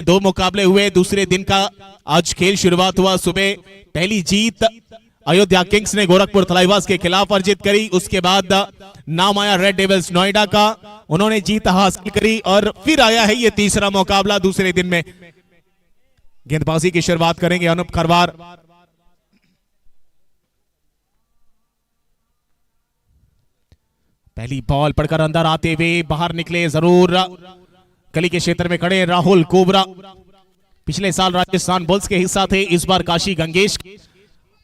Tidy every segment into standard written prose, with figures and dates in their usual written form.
दो मुकाबले हुए दूसरे दिन का आज खेल शुरुआत हुआ। सुबह पहली जीत अयोध्या किंग्स ने गोरखपुर थलाईवास के खिलाफ अर्जित करी। उसके बाद नाम आया रेड डेविल्स नोएडा का, उन्होंने जीत हासिल करी और फिर आया है ये तीसरा मुकाबला दूसरे दिन में। गेंदबाजी की शुरुआत करेंगे अनूप खरवार। पहली बॉल पड़कर अंदर आते हुए बाहर निकले जरूर, गली के क्षेत्र में खड़े राहुल कोबरा। पिछले साल राजस्थान बुल्स के हिस्सा थे, इस बार काशी गंगेश।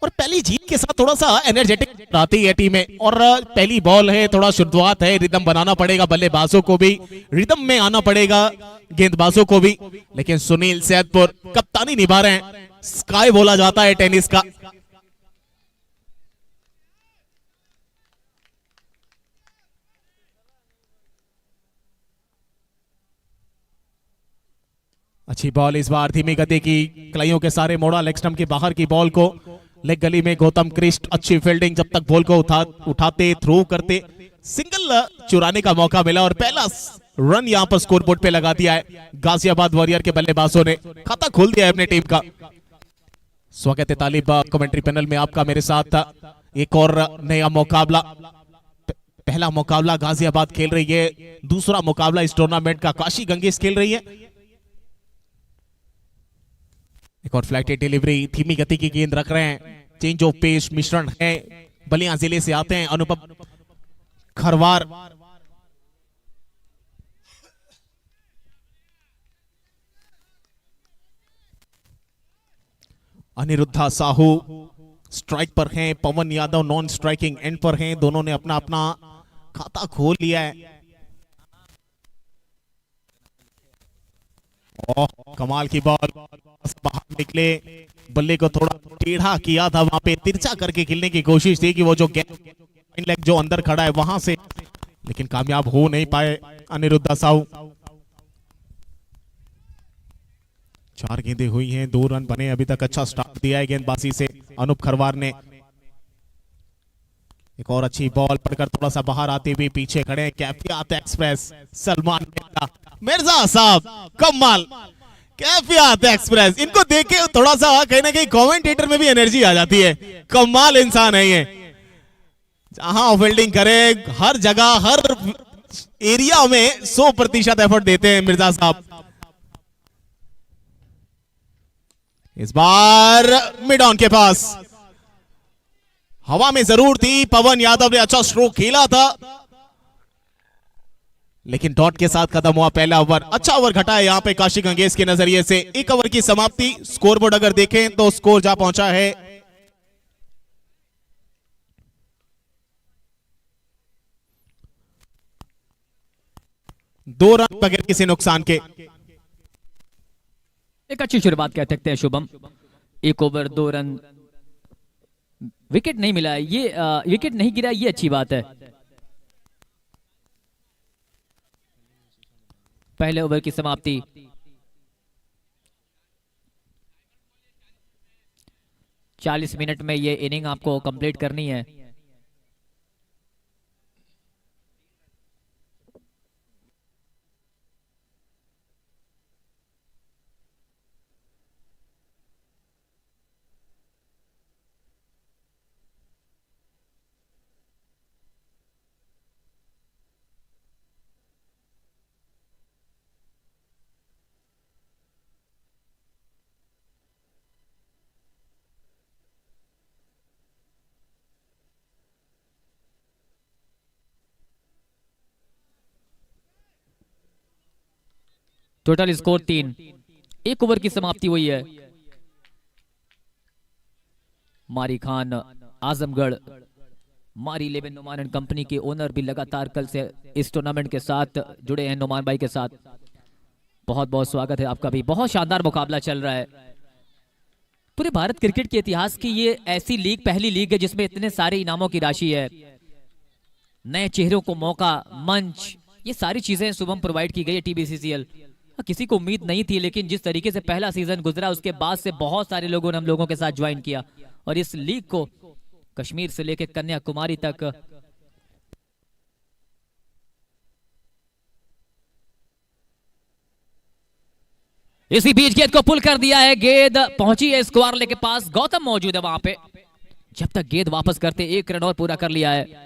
और पहली जीत के साथ थोड़ा सा एनर्जेटिक आती है टीम में। और पहली बॉल है, थोड़ा शुरुआत है, रिदम बनाना पड़ेगा बल्लेबाजों को भी, रिदम में आना पड़ेगा गेंदबाजों को भी। लेकिन सुनील सैदपुर कप्तानी निभा रहे हैं, स्काई बोला जाता है टेनिस का। अच्छी बॉल इस बार, धीमी गति की, कलाइयों के सारे मोड़ा, लेग स्टंप के बाहर की बॉल को लेग गली में गौतम कृष्ण। अच्छी फील्डिंग, जब तक बॉल को उठाते थ्रो करते, सिंगल चुराने का मौका मिला और पहला रन यहां पर स्कोर बोर्ड पे लगा दिया है गाजियाबाद वॉरियर के बल्लेबाजों ने, खाता खोल दिया है अपनी टीम का। स्वागत है तालिब कमेंट्री पैनल में आपका, मेरे साथ एक और नया मुकाबला। पहला मुकाबला गाजियाबाद खेल रही है, दूसरा मुकाबला इस टूर्नामेंट का काशी गंगेश खेल रही है। एक और फ्लाइटेड डिलीवरी, धीमी गति की गेंद रख रहे हैं, चेंज ऑफ पेस मिश्रण है। बलिया जिले से आते हैं अनुपम खरवार। अनिरुद्धा साहू स्ट्राइक पर हैं, पवन यादव नॉन स्ट्राइकिंग एंड पर हैं। दोनों ने अपना अपना खाता खोल लिया है। कमाल की बॉल, बाहर निकले, बल्ले को थोड़ा टेढ़ा किया था, वहां पे तिरछा करके खेलने की कोशिश थी कि वो जो लेग जो अंदर खड़ा है वहां से, लेकिन कामयाब हो नहीं पाए अनिरुद्धा साहू। 4 गेंदें हुई हैं, 2 रन बने अभी तक। अच्छा स्टार्ट दिया है गेंदबाजी से अनूप खरवार ने। एक और अच्छी बॉल पड़कर थोड़ा सा बाहर आते हुए पीछे खड़े हैं कैफियत एक्सप्रेस सलमान मिर्जा साहब, कमाल कैफियत एक्सप्रेस। इनको देखे थोड़ा सा कहीं ना कहीं कमेंटेटर में भी एनर्जी आ जाती है। कमाल इंसान है ये, जहां फील्डिंग करे हर जगह हर एरिया में 100% एफर्ट देते हैं मिर्जा साहब। इस बार मिड ऑन के पास हवा में जरूर थी, पवन यादव ने अच्छा स्ट्रोक खेला था, लेकिन डॉट के साथ खत्म हुआ पहला ओवर। अच्छा ओवर घटा है यहां पे काशी गंगेश के नजरिए से। 1 ओवर की समाप्ति। स्कोरबोर्ड अगर देखें तो स्कोर जा पहुंचा है 2 रन बगैर किसी नुकसान के। एक अच्छी शुरुआत कह सकते हैं शुभम। 1 ओवर 2 रन, विकेट नहीं मिला, ये विकेट नहीं गिरा, ये अच्छी बात है। पहले ओवर की समाप्ति। 40 मिनट में ये इनिंग आपको कंप्लीट करनी है। Total score 3। 1 ओवर की समाप्ति हुई है। मारी खान आजमगढ़ मारी 11 नुमान एंड कंपनी के ओनर भी लगातार कल से इस टूर्नामेंट के साथ जुड़े हैं। नुमान भाई के साथ बहुत बहुत स्वागत है आपका भी। बहुत शानदार मुकाबला चल रहा है। पूरे भारत क्रिकेट के इतिहास की ये ऐसी लीग पहली लीग है जिसमें इतने सारे इनामों की राशि है, नए चेहरों को मौका, मंच, ये सारी चीजें शुभम प्रोवाइड की गई है TBcCL। किसी को उम्मीद नहीं थी, लेकिन जिस तरीके से पहला सीजन गुजरा उसके बाद से बहुत सारे लोगों ने हम लोगों के साथ ज्वाइन किया और इस लीग को कश्मीर से लेकर कन्याकुमारी तक इसी बीच गेंद को पुल कर दिया है, गेंद पहुंची है स्क्वायर लेके पास, गौतम मौजूद है वहां पे। जब तक गेंद वापस करते, 1 रन और पूरा कर लिया है।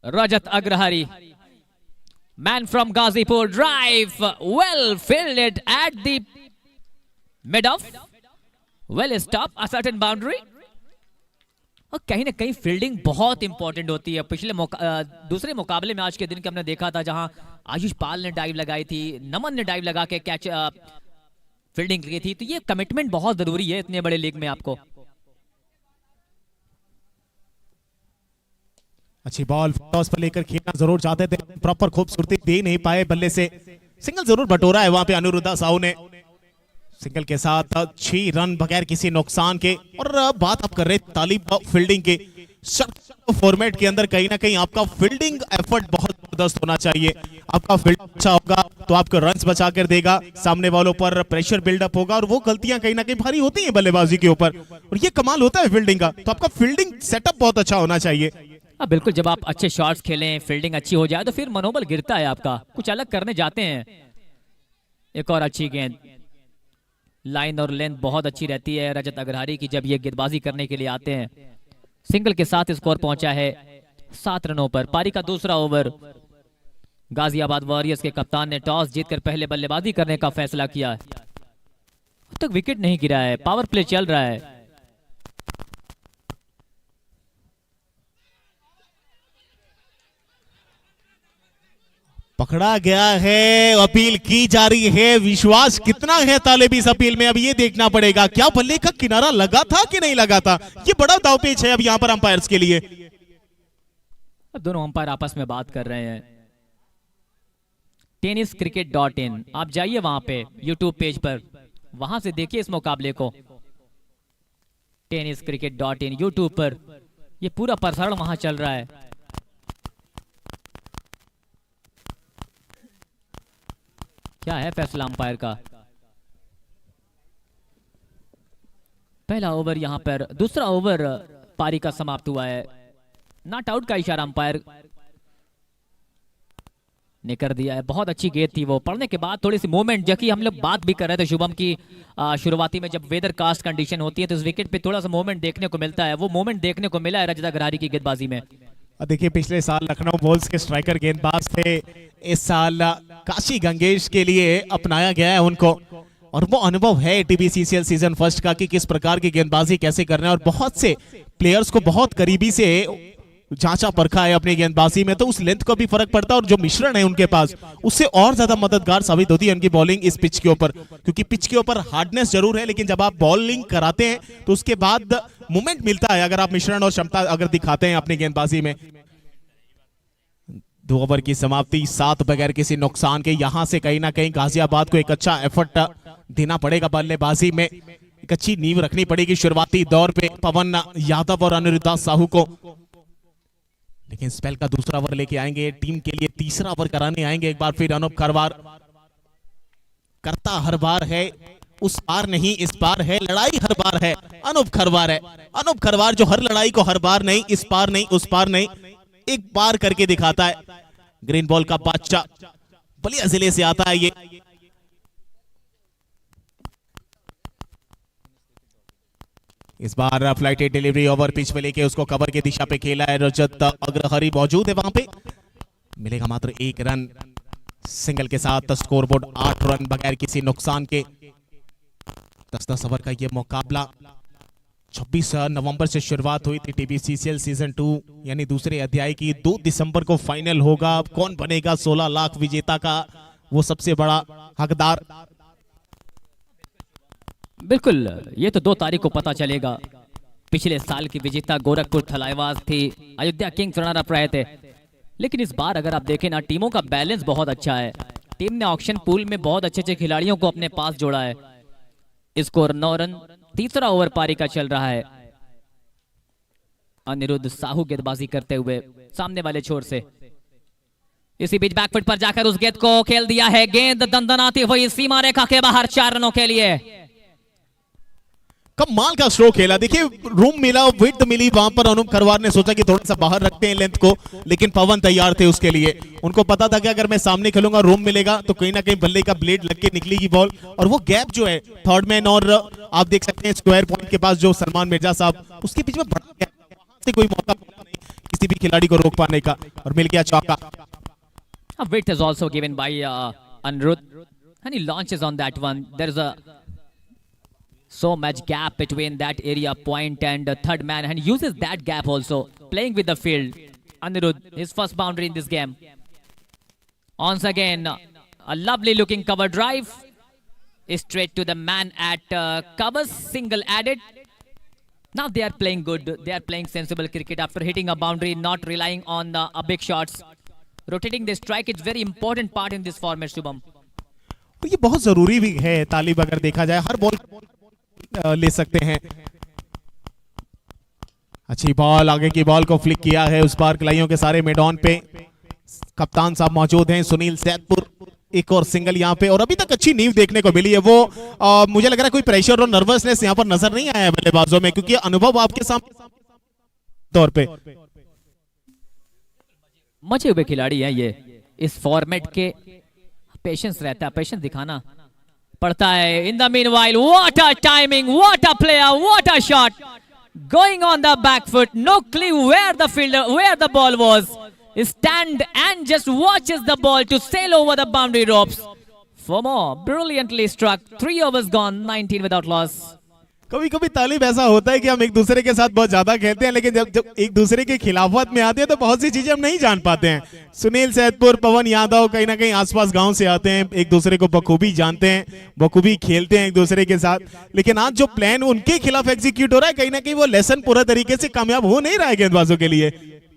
रजत Agrahari, man from Gazipur, drive well fielded at the mid off, well stopped a certain boundary। और कहीं ना कहीं फील्डिंग बहुत इंपॉर्टेंट होती है। दूसरे मुकाबले में आज के दिन के हमने देखा था जहां आयुष पाल ने डाइव लगाई थी, नमन ने डाइव लगा के कैच फील्डिंग की थी। तो ये कमिटमेंट बहुत जरूरी है इतने बड़े लीग में आपको। अच्छी बॉल टॉस पर लेकर खेलना जरूर चाहते थे, प्रॉपर खूबसूरती दे नहीं पाए, बल्ले से सिंगल जरूर बटोरा है वहां पे अनिरुद्धा साहू ने। सिंगल के साथ 6 रन बगैर किसी नुकसान के। और बात आप कर रहे तालिब फील्डिंग के, फॉर्मेट के अंदर कहीं ना कहीं आपका फील्डिंग एफर्ट बहुत जबरदस्त होना चाहिए। आपका फील्ड अच्छा होगा तो आपको रन्स बचा कर देगा, सामने वालों पर प्रेशर बिल्डअप होगा और वो गलतियां कहीं ना कहीं भारी होती हैं बल्लेबाजी के ऊपर, और ये कमाल होता है फील्डिंग का। तो आपका फील्डिंग सेटअप बहुत अच्छा होना चाहिए। बिल्कुल, जब आप अच्छे शॉट्स खेलें, फील्डिंग अच्छी हो जाए तो फिर मनोबल गिरता है आपका, कुछ अलग करने जाते हैं। एक और अच्छी गेंद, लाइन और लेंथ बहुत अच्छी रहती है रजत अग्रहरी की जब ये गेंदबाजी करने के लिए आते हैं। सिंगल के साथ स्कोर पहुंचा है 7 रनों पर। पारी का दूसरा ओवर, गाजियाबाद वॉरियर्स के कप्तान ने टॉस जीतकर पहले बल्लेबाजी करने का फैसला किया। अब तक विकेट नहीं गिरा है, पावर प्ले चल रहा है। पकड़ा गया है, अपील की जा रही है, विश्वास कितना है तालिब इस अपील में अब ये देखना पड़ेगा। क्या बल्ले का किनारा लगा था कि नहीं लगा था, ये बड़ा दांवपेच है अब यहां पर अंपायर्स के लिए। दोनों अंपायर आपस में बात कर रहे हैं। TennisCricket.in, आप जाइए वहां पे यूट्यूब पेज पर, वहां से देखिए इस मुकाबले को। TennisCricket.in यूट्यूब पर ये पूरा प्रसारण वहां चल रहा है। क्या है फैसला अंपायर का। पहला ओवर यहां पर, दूसरा ओवर पारी का समाप्त हुआ है। नॉट आउट का इशारा अंपायर ने कर दिया है। बहुत अच्छी गेंद थी वो, पढ़ने के बाद थोड़ी सी मूवमेंट, जबकि हम लोग बात भी कर रहे थे शुभम की शुरुआती में जब वेदर कास्ट कंडीशन होती है तो इस विकेट पे थोड़ा सा मूवमेंट देखने को मिलता है। वो मूवमेंट देखने को मिला है रजत अग्रहरी की गेंदबाजी में। देखिए पिछले साल लखनऊ बुल्स के स्ट्राइकर गेंदबाज थे, इस साल काशी गंगेश के लिए अपनाया गया है उनको, और वो अनुभव है TBcCL सीजन फर्स्ट का कि किस प्रकार की गेंदबाजी कैसे करना है। और बहुत से प्लेयर्स को बहुत करीबी से जांचा परखा है अपनी गेंदबाजी में, तो उस लेंथ को भी फर्क पड़ता है और जो मिश्रण है उनके पास उससे और ज्यादा मददगार साबित होती है उनकी बॉलिंग इस पिच के ऊपर। क्योंकि पिच के ऊपर हार्डनेस जरूर है, लेकिन जब आप बॉलिंग कराते हैं तो उसके बाद मूवमेंट मिलता है अगर आप मिश्रण और क्षमता अगर दिखाते हैं अपनी गेंदबाजी में। 2 ओवर की समाप्ति, 7 बगैर किसी नुकसान के। यहां से कहीं ना कहीं गाजियाबाद को एक अच्छा एफर्ट देना पड़ेगा बल्लेबाजी में, एक अच्छी नींव रखनी पड़ेगी शुरुआती दौर पे पवन यादव और अनिरुद्धा साहू को। लेकिन स्पेल का दूसरा ओवर लेके आएंगे, टीम के लिए तीसरा ओवर कराने आएंगे एक बार फिर अनूप खरवार। करता हर बार है, उस बार नहीं इस बार है, लड़ाई हर बार है, अनूप खरवार है। अनूप खरवार जो हर लड़ाई को हर बार नहीं, इस बार नहीं, उस बार नहीं, एक बार करके दिखाता है। ग्रीन बॉल का बादशाह, बलिया जिले से आता है ये। इस बार फ्लाइटेड डिलीवरी ओवर पिच पे लेके उसको कवर की दिशा पे खेला है। रजत अग्रहरी मौजूद है वहां पे, मिलेगा मात्र 1 रन। सिंगल के साथ स्कोरबोर्ड 8 रन बगैर किसी नुकसान के। 10-10 ओवर का ये मुकाबला 26 नवंबर से शुरुआत हुई थी TBcCL सीजन 2 यानी दूसरे अध्याय की। 2 दिसंबर को फाइनल होगा। कौन बनेगा 16 लाख विजेता का वो सबसे बड़ा हकदार। बिल्कुल, ये तो 2 तारीख को पता चलेगा। पिछले साल की विजेता गोरखपुर थलाइवास थी, अयोध्या किंग्स रनर अप रहे थे। लेकिन इस बार अगर आप देखें ना, टीमों का बैलेंस बहुत अच्छा है। टीम ने ऑक्शन पूल में बहुत अच्छे अच्छे खिलाड़ियों को अपने पास जोड़ा है। Score 9 run. तीसरा ओवर पारी का चल रहा है। अनिरुद्ध साहू गेंदबाजी करते हुए सामने वाले छोर से। इसी बीच बैकफुट पर जाकर उस गेंद को खेल दिया है, गेंद दंदनाती हुई सीमा रेखा के बाहर 4 रनों के लिए। कमाल का स्ट्रोक खेला, देखिए रूम मिला, विड्थ मिली, वहां पर अनुप खरवार ने सोचा कि थोड़ा सा बाहर रखते हैं लेंथ को, लेकिन पवन तैयार थे उसके लिए। उनको पता था कि अगर मैं सामने खेलूंगा रूम मिलेगा तो कहीं ना कहीं बल्ले का ब्लेड लग के निकलेगी बॉल, और वो गैप जो है थर्ड मैन और आप देख सकते हैं स्क्वायर पॉइंट के पास जो सलमान मिर्जा साहब, उसके बीच में बड़ा गैप, वहां से कोई मौका नहीं किसी भी खिलाड़ी को रोक पाने का, और मिल गया चौका। Width is also given by Anirudh, and he launches on that one. There is a so much gap between that area point and third man, and he uses that gap also, playing with the field. Anirudh, his first boundary in this game. Once again, a lovely looking cover drive, straight to the man at covers, single added. Now they are playing good, they are playing sensible cricket after hitting a boundary, not relying on a big shots. Rotating the strike is very important part in this format, Shubham. तो ये बहुत जरूरी भी है तालिब, अगर देखा जाए हर ball ले सकते हैं। अच्छी बॉल, आगे की बॉल को फ्लिक किया है उस बार खिलाड़ियों के सारे मैदान पे। कप्तान साहब मौजूद हैं, सुनील सैदपुर, एक और सिंगल यहाँ पे, और अभी तक अच्छी नींव देखने को मिली है। वो मुझे लग रहा है कोई प्रेशर और नर्वसनेस यहाँ पर नजर नहीं आया है बल्लेबाजों में, क्योंकि अनुभव आपके सामने तौर पे मचे हुए खिलाड़ी हैं ये। इस फॉर्मेट के पेशेंस रहता है, पेशेंस दिखाना पड़ता है। In the meanwhile, what a timing, what a player, what a shot, going on the back foot, no clue where the fielder, where the ball was, stand and just watches the ball to sail over the boundary ropes. For more, brilliantly struck, 3 overs gone, 19 without loss. कभी कभी तालिब ऐसा होता है कि हम एक दूसरे के साथ बहुत ज्यादा खेलते हैं, लेकिन जब एक दूसरे के खिलाफत में आते हैं तो बहुत सी चीजें हम नहीं जान पाते हैं। सुनील सैदपुर, पवन यादव कहीं ना कहीं आसपास गांव से आते हैं, एक दूसरे को बखूबी जानते हैं, बखूबी खेलते हैं एक दूसरे के साथ, लेकिन आज जो प्लान उनके खिलाफ एग्जीक्यूट हो रहा है, कहीं ना कहीं वो लेसन पूरा तरीके से कामयाब हो नहीं रहा है गेंदबाजों के लिए।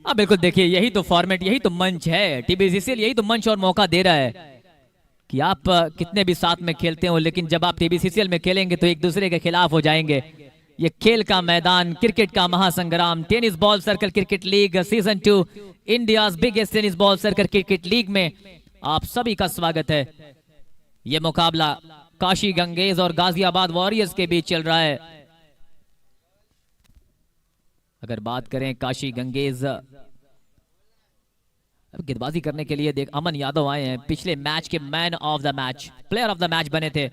हाँ बिल्कुल, देखिए यही तो फॉर्मेट, यही तो मंच है, TBcCL यही तो मंच और मौका दे रहा है कि आप कितने भी साथ में खेलते हो, लेकिन जब आप TBcCL में खेलेंगे तो एक दूसरे के खिलाफ हो जाएंगे। ये खेल का मैदान, क्रिकेट का महासंग्राम, tennis ball circle cricket league season 2, India's biggest tennis ball circle cricket league में आप सभी का स्वागत है। ये मुकाबला काशी गंगेज और गाजियाबाद वॉरियर्स के बीच चल रहा है। अगर बात करें काशी गंगेज, गेंदबाजी करने के लिए देख अमन यादव आए हैं, पिछले मैच के man of the match, player of the match बने थे।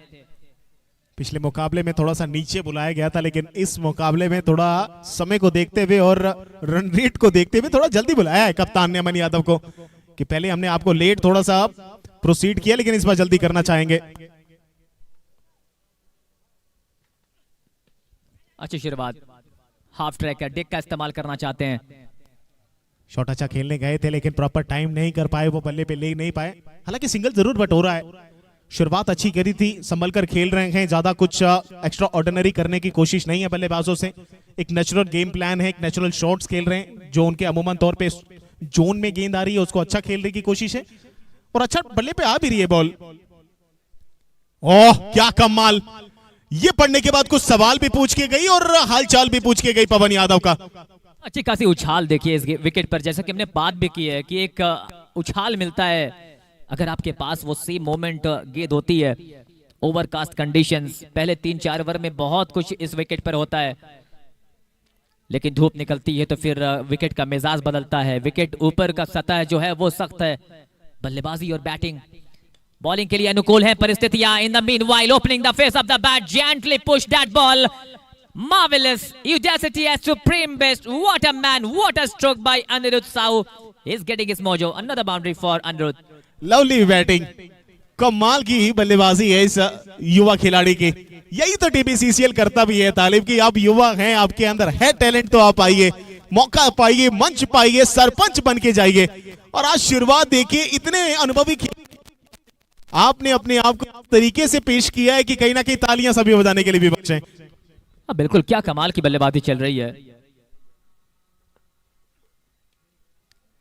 पिछले मुकाबले में थोड़ा सा नीचे बुलाया गया था, लेकिन इस मुकाबले में थोड़ा समय को देखते हुए और रन रेट को देखते हुए थोड़ा जल्दी बुलाया है कप्तान ने अमन यादव को, कि पहले हमने आपको लेट थोड़ा सा प्रोसीड किया, लेकिन इस बार जल्दी करना चाहेंगे। अच्छी शुरुआत, हाफ ट्रैक का डिक का इस्तेमाल करना चाहते हैं। शॉट अच्छा खेलने गए थे, लेकिन प्रॉपर टाइम नहीं कर पाए, वो बल्ले पे ले नहीं पाए। हालांकि सिंगल जरूर बटोरा है, शुरुआत अच्छी करी थी, संभल कर खेल रहे हैं, ज्यादा कुछ एक्स्ट्रा ऑर्डिनरी करने की कोशिश नहीं है बल्लेबाजों से। एक नेचुरल गेम प्लान है, एक नेचुरल शॉट्स खेल रहे हैं, जो उनके अमूमन तौर पे जोन में गेंद आ रही है उसको अच्छा खेलने की कोशिश है, और अच्छा बल्ले पे आ भी रही है बॉल। ओह क्या कमाल, ये पढ़ने के बाद कुछ सवाल भी पूछ के गई और हालचाल भी पूछ के गई पवन यादव का। अच्छी खासी उछाल देखिए इस विकेट पर, जैसा कि हमने बात भी की है कि एक उछाल मिलता है अगर आपके पास वो सेम मोमेंट गेंद होती है। ओवरकास्ट कंडीशंस, पहले 3-4 ओवर में बहुत कुछ इस विकेट पर होता है, लेकिन धूप निकलती है तो फिर विकेट का मिजाज बदलता है। विकेट ऊपर का सतह जो है वो सख्त है। बल्लेबाजी और बैटिंग, बॉलिंग के लिए अनुकूल है परिस्थितियां। इन the meanwhile, opening the face of the bat, gently push that ball, marvelous audacity at supreme best. What a man, what a stroke by Anirudh Sahu. He's getting his mojo. Another boundary for Anirudh. Lovely batting, कमाल की ही बल्लेबाजी है इस युवा खिलाड़ी की। यही तो TBcCL करता भी है तालिब, की आप युवा हैं, आपके अंदर है टैलेंट, तो आप आइए, मौका पाइए, मंच पाइए, सरपंच बन के जाइए। और आज शुरुआत देखिए, इतने अनुभवी आपने अपने आप को तरीके से पेश किया है कि कहीं ना कहीं तालियां सभी बजाने के लिए भी बचे। बिल्कुल, क्या कमाल की बल्लेबाजी चल रही है।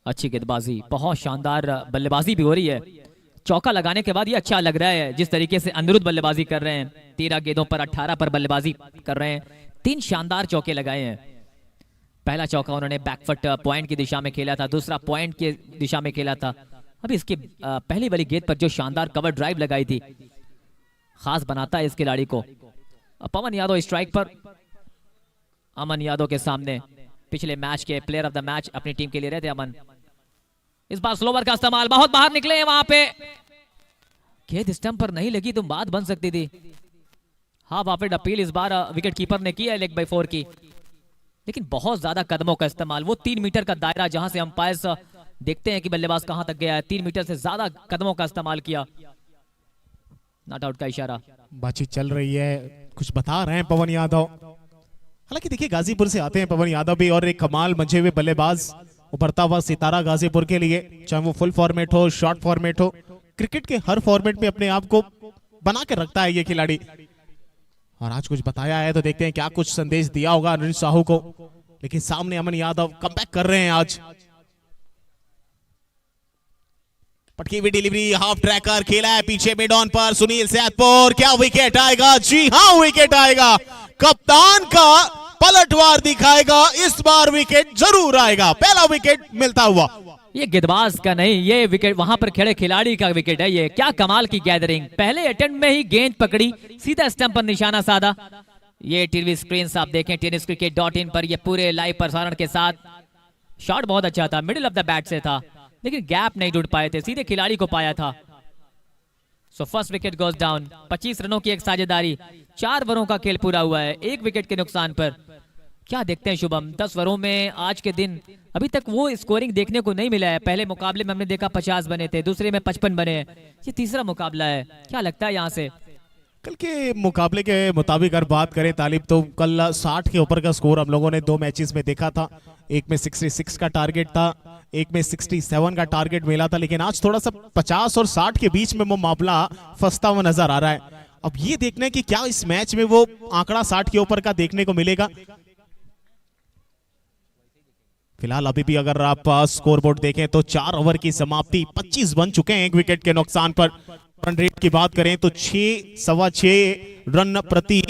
अच्छी गेंदबाजी, बहुत शानदार बल्लेबाजी भी हो रही है। चौका लगाने के बाद ये अच्छा लग रहा है जिस तरीके से अनिरुद्ध बल्लेबाजी कर रहे हैं। 13 गेंदों पर 18 पर बल्लेबाजी कर रहे हैं। 3 शानदार चौके लगाए हैं। पहला चौका उन्होंने बैकफुट पॉइंट की दिशा में खेला था, दूसरा पॉइंट की दिशा में खेला था, अभी इसकी पहली वाली गेंद पर जो शानदार कवर ड्राइव लगाई थी, खास बनाता है इस खिलाड़ी को। पवन यादव स्ट्राइक पर, अमन यादव के सामने पिछले मैच के प्लेयर ऑफ द मैच अपनी टीम के लिए रहे थे अमन। इस बार स्लोवर का इस्तेमाल, बहुत बाहर निकले हैं वहां पे, गेंद स्टंप पर नहीं लगी तो बात बन सकती थी। हाफ ऑफेड अपील इस बार विकेट कीपर ने की है लेग बाय 4 की, लेकिन बहुत ज्यादा कदमों का इस्तेमाल। वो 3 मीटर का दायरा जहां से अंपायर्स देखते हैं कि बल्लेबाज कहां तक गया है, 3 मीटर से ज्यादा कदमों का इस्तेमाल किया। नॉट आउट का इशारा। बातचीत चल रही है, कुछ बता रहे हैं पवन यादव। हालांकि देखिए गाजीपुर से आते हैं पवन यादव भी, और एक कमाल मंझे हुए बल्लेबाज, उभरता हुआ सितारा गाजीपुर के लिए, चाहे वो फुल फॉर्मेट हो, शॉर्ट फॉर्मेट हो, क्रिकेट के हर फॉर्मेट में अपने आप को बना के रखता है ये खिलाड़ी। और आज कुछ बताया है तो देखते हैं क्या कुछ संदेश दिया होगा अनुज साहू को। लेकिन सामने अमन यादव कमबैक कर रहे हैं आज। पटकी हुई डिलीवरी, हाफ ट्रैकर खेला है पीछे मिड ऑन पर सुनील सैदपुर, क्या विकेट आएगा? जी हाँ विकेट आएगा, कप्तान का पलटवार दिखाएगा, इस बार विकेट जरूर आएगा। पहला विकेट मिलता हुआ, ये गेंदबाज का नहीं, ये विकेट वहां पर खड़े खिलाड़ी का विकेट है। ये क्या कमाल की गैदरिंग, पहले अटेम्प्ट में ही गेंद पकड़ी, सीधा स्टंप पर निशाना साधा। ये टीवी स्क्रीन से आप देखें TennisCricket.in पर, ये पूरे लाइव प्रसारण के साथ। शॉट बहुत अच्छा था, मिडिल ऑफ द बैट से था, लेकिन गैप नहीं जुड़ पाए थे, सीधे खिलाड़ी को पाया था। So first wicket goes down. 25 रनों की एक साझेदारी, 4 ओवरों का खेल पूरा हुआ है 1 विकेट के नुकसान पर। क्या देखते हैं शुभम, 10 ओवरों में आज के दिन अभी तक वो स्कोरिंग देखने को नहीं मिला है। पहले मुकाबले में हमने देखा 50 बने थे, दूसरे में 55 बने हैं, ये तीसरा मुकाबला है। क्या लगता है यहाँ से? कल के मुकाबले के मुताबिक अगर बात करें तालिब, तो कल 60 के ऊपर का स्कोर हम लोगों ने 2 मैचेस में देखा था। एक में 66 का टारगेट था, एक में 67 का टारगेट मिला था, लेकिन आज थोड़ा सा 50 और 60 के बीच में वो मामला फंसता हुआ नजर आ रहा है। अब ये देखना है कि क्या इस मैच में वो आंकड़ा 60 के ऊपर का देखने को मिलेगा। फिलहाल अभी भी अगर आप स्कोरबोर्ड देखें तो 4 ओवर की समाप्ति, 25 बन चुके हैं 1 विकेट के नुकसान पर। रन रेट की बात करें तो 6.25 रन प्रति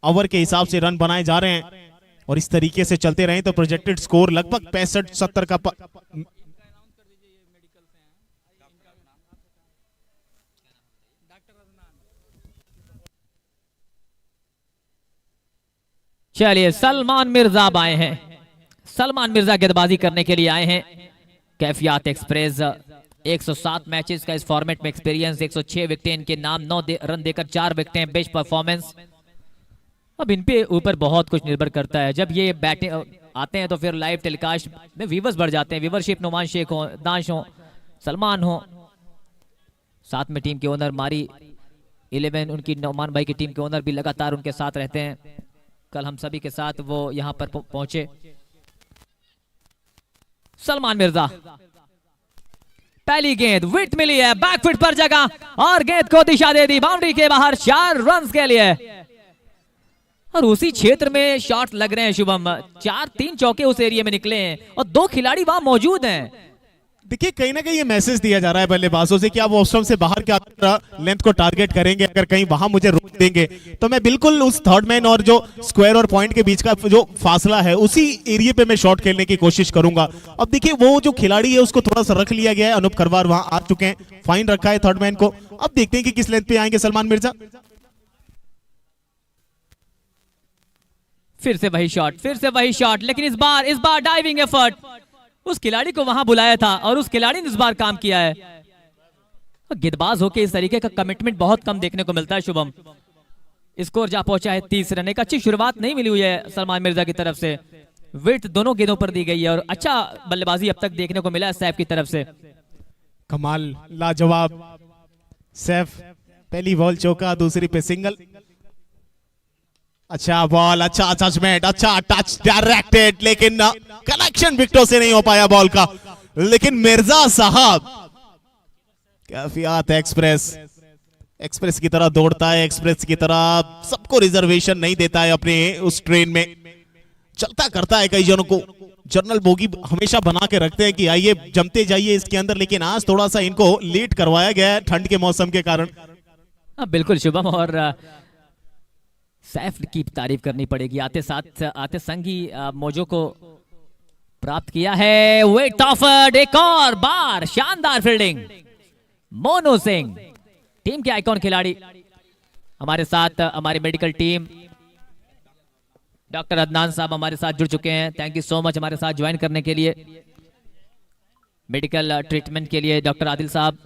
ओवर के हिसाब से रन बनाए जा रहे हैं, और इस तरीके से चलते रहे तो प्रोजेक्टेड स्कोर लगभग 65-70 का चलिए सलमान मिर्जा अब आए हैं। सलमान मिर्जा गेंदबाजी करने के लिए आए हैं। कैफियत एक्सप्रेस, 107 मैचेस का इस फॉर्मेट में एक्सपीरियंस, 106 विकेटें इनके नाम, 9 रन देकर 4 विकेटें, बेस्ट परफॉर्मेंस। अब इन पे ऊपर बहुत कुछ निर्भर करता है। जब ये बैटिंग आते हैं तो फिर लाइव टेलीकास्ट में व्यूवर्स बढ़ जाते हैं। व्यूवरशिप नुमान शेख हो, दाश हो, सलमान हो, साथ में टीम के ओनर मारी 11 उनकी नुमान भाई की टीम के ओनर भी लगातार उनके साथ रहते हैं। कल हम सभी के साथ वो यहां पर पहुंचे। सलमान मिर्जा, पहली गेंद विकेट मिली है, बैकफुट पर जगह और गेंद को दिशा दे दी बाउंड्री के बाहर, 4 रन के लिए। और उसी क्षेत्र में शॉट लग रहे हैं शुभम, 4-3 चौके उस एरिया में निकले हैं और 2 खिलाड़ी वहां मौजूद हैं। देखिए कहीं ना कहीं ये मैसेज दिया जा रहा है बल्लेबाजों से कि आप ऑफ स्टंप से बाहर के लेंथ को टारगेट करेंगे, अगर कहीं वहां मुझे रोक देंगे तो मैं बिल्कुल उस थर्ड मैन और जो स्क्वायर और पॉइंट के बीच का जो फासला है उसी एरिया पे मैं शॉट खेलने की कोशिश करूंगा। अब देखिए वो जो खिलाड़ी है उसको थोड़ा सा रख लिया गया है, अनूप खरवार वहां आ चुके हैं, फाइन रखा है थर्ड मैन को। अब देखते हैं कि किस लेंथ पे आएंगे सलमान मिर्जा। फिर से वही शॉट, फिर से वही शॉट, लेकिन इस बार डाइविंग एफर्ट, उस खिलाड़ी को वहां बुलाया था और उस खिलाड़ी ने इस बार काम किया है। गेंदबाज होके इस तरीके का कमिटमेंट बहुत कम देखने को मिलता है शुभम। स्कोर जा पहुंचा है 30 रन। एक अच्छी शुरुआत नहीं मिली हुई है सलमान मिर्जा की तरफ से, विकेट दोनों गेंदों पर दी गई है और अच्छा बल्लेबाजी अब तक देखने को मिला है सैफ की तरफ से। कमाल, लाजवाब सैफ, पहली बॉल चौका, दूसरी पे सिंगल। अच्छा बॉल, अच्छा जजमेंट, अच्छा टच डायरेक्टेड, लेकिन कनेक्शन विकेटों से नहीं हो पाया बॉल का। लेकिन मिर्जा साहब कैफियत एक्सप्रेस की तरह दौड़ता है, एक्सप्रेस की तरह सबको रिजर्वेशन नहीं देता है अपने उस ट्रेन में, चलता करता है कई जनों को। जनरल बोगी हमेशा बना के रखते हैं कि आइए जमते जाइए इसके अंदर, लेकिन आज थोड़ा सा इनको लेट करवाया गया है ठंड के मौसम के कारण। बिल्कुल शुभम, और सैफ की तारीफ करनी पड़ेगी। आते संग ही मोजो को प्राप्त किया है। वेट ऑफर्ड, एक और बार शानदार फील्डिंग। मोनू सिंह टीम के आइकॉन खिलाड़ी हमारे साथ, हमारी मेडिकल टीम डॉक्टर अदनान साहब हमारे साथ जुड़ चुके हैं। थैंक यू सो मच हमारे साथ ज्वाइन करने के लिए, मेडिकल ट्रीटमेंट के लिए डॉक्टर आदिल साहब।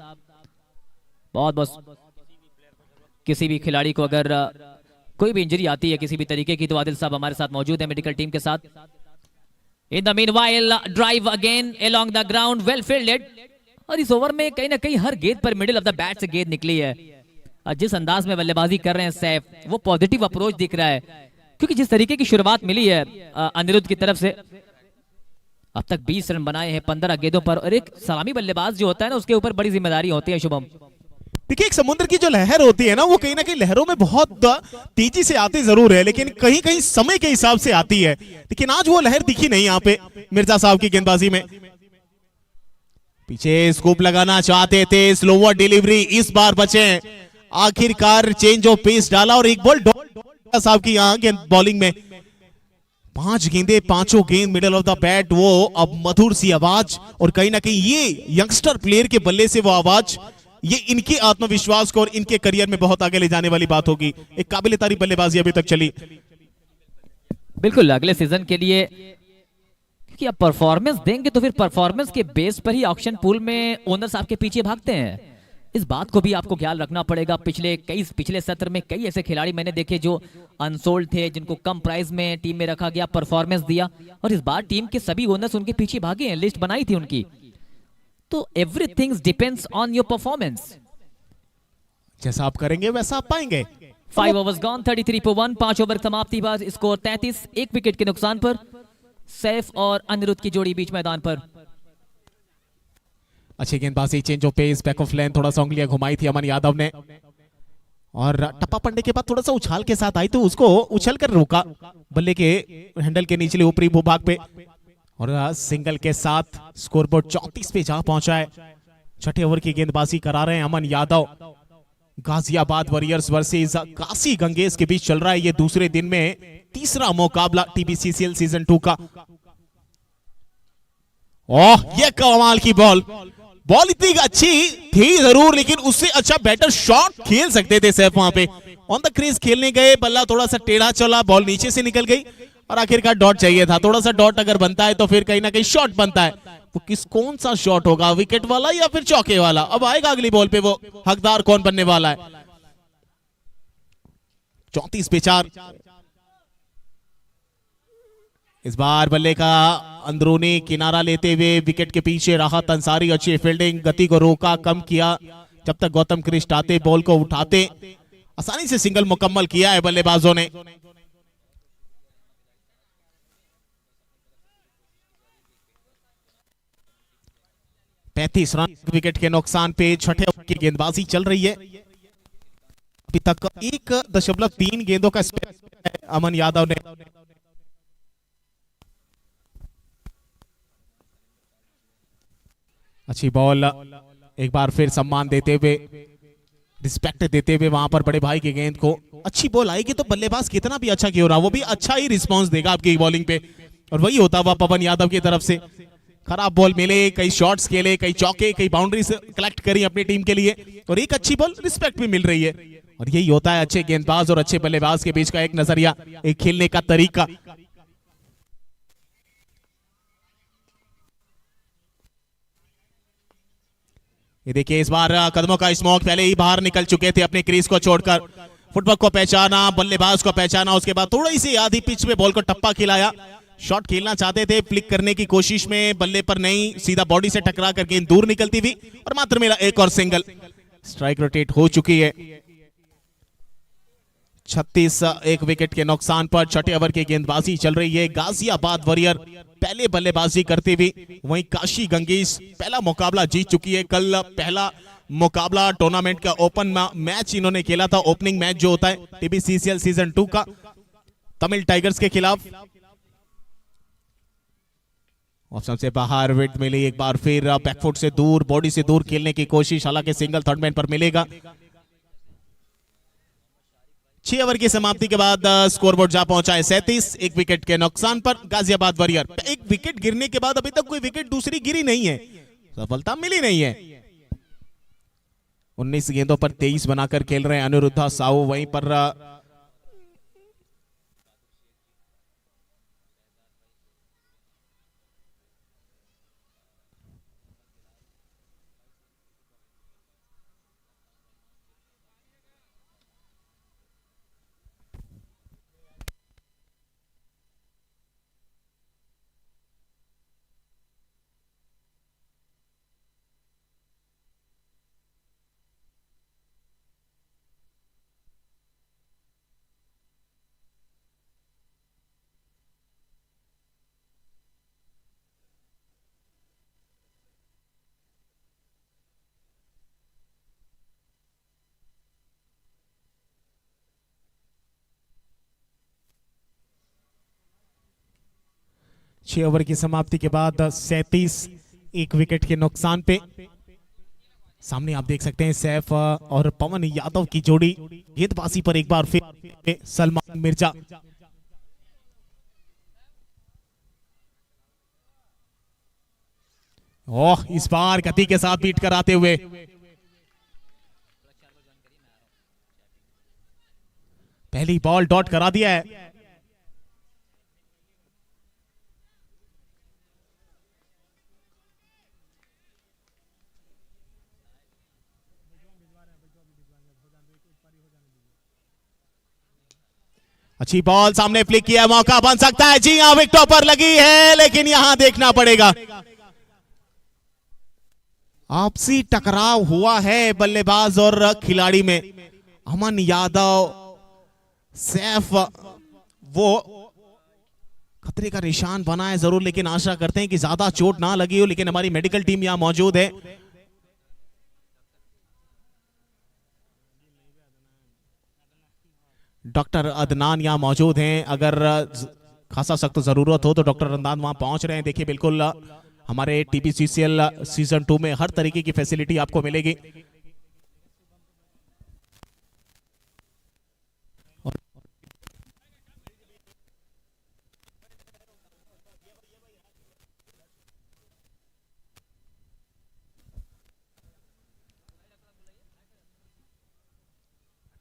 बहुत बहुत किसी भी खिलाड़ी को अगर कोई भी इंजरी आती है किसी भी तरीके की, तो आदिल साहब हमारे साथ मौजूद है मेडिकल टीम के साथ। इन the meanwhile drive again along the ground, well fielded. और इस ओवर में कहीं ना कहीं हर गेंद पर मिडिल ऑफ द बैट से गेंद निकली है। जिस अंदाज में बल्लेबाजी कर रहे हैं सैफ, वो पॉजिटिव अप्रोच दिख रहा है, क्योंकि जिस तरीके की शुरुआत मिली है अनिरुद्ध की तरफ से, अब तक 20 रन बनाए हैं 15 गेंदों पर। और एक सलामी बल्लेबाज जो होता है ना, उसके ऊपर बड़ी जिम्मेदारी होती है शुभम। देखिए, एक समुद्र की जो लहर होती है ना, वो कहीं ना कहीं लहरों में बहुत तेजी से आती जरूर है, लेकिन कहीं कहीं समय के हिसाब से आती है। लेकिन आज वो लहर दिखी नहीं यहाँ पे मिर्जा साहब की गेंदबाजी में। पीछे स्कूप लगाना चाहते थे, स्लोवर डिलीवरी, इस बार बचे। आखिरकार चेंज ऑफ पेस डाला और एक बॉल साहब की यहाँ गेंद बॉलिंग में 5 गेंदे, पांचों गेंद मिडल ऑफ द बैट। वो अब मधुर सी आवाज, और कहीं ना कहीं ये यंगस्टर प्लेयर के बल्ले से वो आवाज, ये इनके आत्मविश्वास को और इनके करियर में बहुत आगे ले जाने वाली बात होगी। एक काबिल तारीफ बल्लेबाजी अभी तक चली। बिल्कुल अगले सीजन के लिए, क्योंकि अब परफॉर्मेंस देंगे तो फिर परफॉर्मेंस के बेस पर ही ऑक्शन पूल में ओनर साहब के पीछे भागते हैं। इस बात को भी आपको ख्याल रखना पड़ेगा। पिछले सत्र में कई ऐसे खिलाड़ी मैंने देखे जो अनसोल्ड थे, जिनको कम प्राइस में टीम में रखा गया, परफॉर्मेंस दिया, और इस बार टीम के सभी ओनर्स उनके पीछे भागे हैं। लिस्ट बनाई थी उनकी। तो everything depends on your performance. जैसा आप करेंगे वैसा आप पाएंगे। 5 ओवर्स गॉन, 33 पर 1। 5 ओवर समाप्ति बाद स्कोर 33, 1 विकेट के नुकसान पर। सैफ और अनिरुद्ध की जोड़ी बीच मैदान पर। अच्छी गेंदबाजी, change of pace, back of length, थोड़ा सा उंगलियां घुमाई थी अमन यादव ने, और टप्पा पड़ने के बाद थोड़ा सा उछाल के साथ आई तो उसको उछल कर रोका बल्ले के हैंडल के निचले ऊपरी भूभाग पे, और सिंगल के साथ स्कोरबोर्ड 34 पे जा पहुंचा है। छठे ओवर की गेंदबाजी करा रहे हैं अमन यादव। गाजियाबाद वॉरियर्स वर्सेस काशी गंगेश के बीच चल रहा है ये दूसरे दिन में तीसरा मुकाबला TBcCL सीजन 2 का। ओह, ये कमाल की बॉल इतनी अच्छी थी जरूर, लेकिन उससे अच्छा बेटर शॉट खेल सकते थे सैफ। वहां पे ऑन द क्रीज खेलने गए, बल्ला थोड़ा सा टेढ़ा चला, बॉल नीचे से निकल गई, और आखिरकार डॉट चाहिए था। थोड़ा सा डॉट अगर बनता है तो फिर कहीं ना कहीं शॉट बनता है। वो कौन सा शॉट होगा, विकेट वाला या फिर चौके वाला? अब आएगा अगली बॉल पे वो हकदार कौन बनने वाला है। 34 पे 4। इस बार बल्ले का अंदरूनी किनारा लेते हुए विकेट के पीछे राहत अंसारी, अच्छी फील्डिंग, गति को रोका, कम किया। जब तक गौतम कृष्ण आते, बॉल को उठाते, आसानी से सिंगल मुकम्मल किया है बल्लेबाजों ने। पैंतीस रन विकेट के नुकसान पे छठे ओवर की गेंदबाजी चल रही है। अभी तक 1.3 गेंदों का स्पेयर है अमन यादव ने। अच्छी बॉल, एक बार फिर सम्मान देते हुए, रिस्पेक्ट देते हुए वहां पर बड़े भाई की गेंद को। अच्छी बॉल आएगी तो बल्लेबाज कितना भी अच्छा क्यों रहा, वो भी अच्छा ही रिस्पांस देगा आपकी बॉलिंग पे, और वही होता हुआ पवन यादव की तरफ से। खराब बॉल मिले, कई शॉट्स खेले, कई चौके, कई बाउंड्रीज कलेक्ट करी अपनी टीम के लिए, और एक अच्छी बॉल, रिस्पेक्ट भी मिल रही है। और यही होता है अच्छे गेंदबाज और अच्छे बल्लेबाज के बीच का एक नजरिया, एक खेलने का तरीका। ये देखिए, इस बार कदमों का स्मोक, पहले ही बाहर निकल चुके थे अपने क्रीज को छोड़कर। फुटवर्क को पहचाना, बल्लेबाज को पहचाना, उसके बाद थोड़ी सी आधी पिच में बॉल को टप्पा खिलाया। शॉट खेलना चाहते थे, फ्लिक करने की कोशिश में, बल्ले पर नहीं, सीधा बॉडी से टकरा कर गेंद दूर निकलती हुई, और मात्र मिला एक और सिंगल। स्ट्राइक रोटेट हो चुकी है। 36, 1 विकेट के नुकसान पर छठे ओवर की गेंदबाजी चल रही है। गाजियाबाद वॉरियर पहले बल्लेबाजी करते हुए, वहीं काशी गंगेश पहला मुकाबला जीत चुकी है। कल पहला मुकाबला टूर्नामेंट का ओपन मैच इन्होंने खेला था, ओपनिंग मैच जो होता है TBcCL सीजन 2 का, तमिल टाइगर्स के खिलाफ। ऑप्शन से बाहर विकेट मिली, एक बार फिर बैकफुट से दूर, बॉडी से दूर खेलने की कोशिश, हालांकि सिंगल थर्ड मैन पर मिलेगा। 6 ओवर की समाप्ति के बाद स्कोरबोर्ड जा पहुंचा है 37, एक विकेट के नुकसान पर गाजियाबाद वॉरियर। एक विकेट गिरने के बाद अभी तक कोई विकेट दूसरी गिरी नहीं है, सफलता मिली नहीं है। 19 गेंदों पर 23 बनाकर खेल रहे हैं अनिरुद्धा साहू। वहीं पर 6 ओवर की समाप्ति के बाद 37, एक विकेट के नुकसान पे। सामने आप देख सकते हैं सैफ और पवन यादव की जोड़ी गेंदबाजी पर एक बार फिर सलमान मिर्जा। ओह, इस बार गति के साथ बीट कर आते हुए पहली बॉल डॉट करा दिया है। अच्छी बॉल सामने फ्लिक किया, मौका बन सकता है। जी हां, विकेटों पर लगी है, लेकिन यहां देखना पड़ेगा आपसी टकराव हुआ है बल्लेबाज और खिलाड़ी में। अमन यादव सैफ वो खतरे का निशान बना है जरूर, लेकिन आशा करते हैं कि ज्यादा चोट ना लगी हो। लेकिन हमारी मेडिकल टीम यहां मौजूद है। डॉक्टर अदनान यहां मौजूद हैं, अगर खासा सख्त जरूरत हो तो डॉक्टर अदनान वहां पहुंच रहे हैं। देखिए, बिल्कुल हमारे TBcCL सीजन 2 में हर तरीके की फैसिलिटी आपको मिलेगी।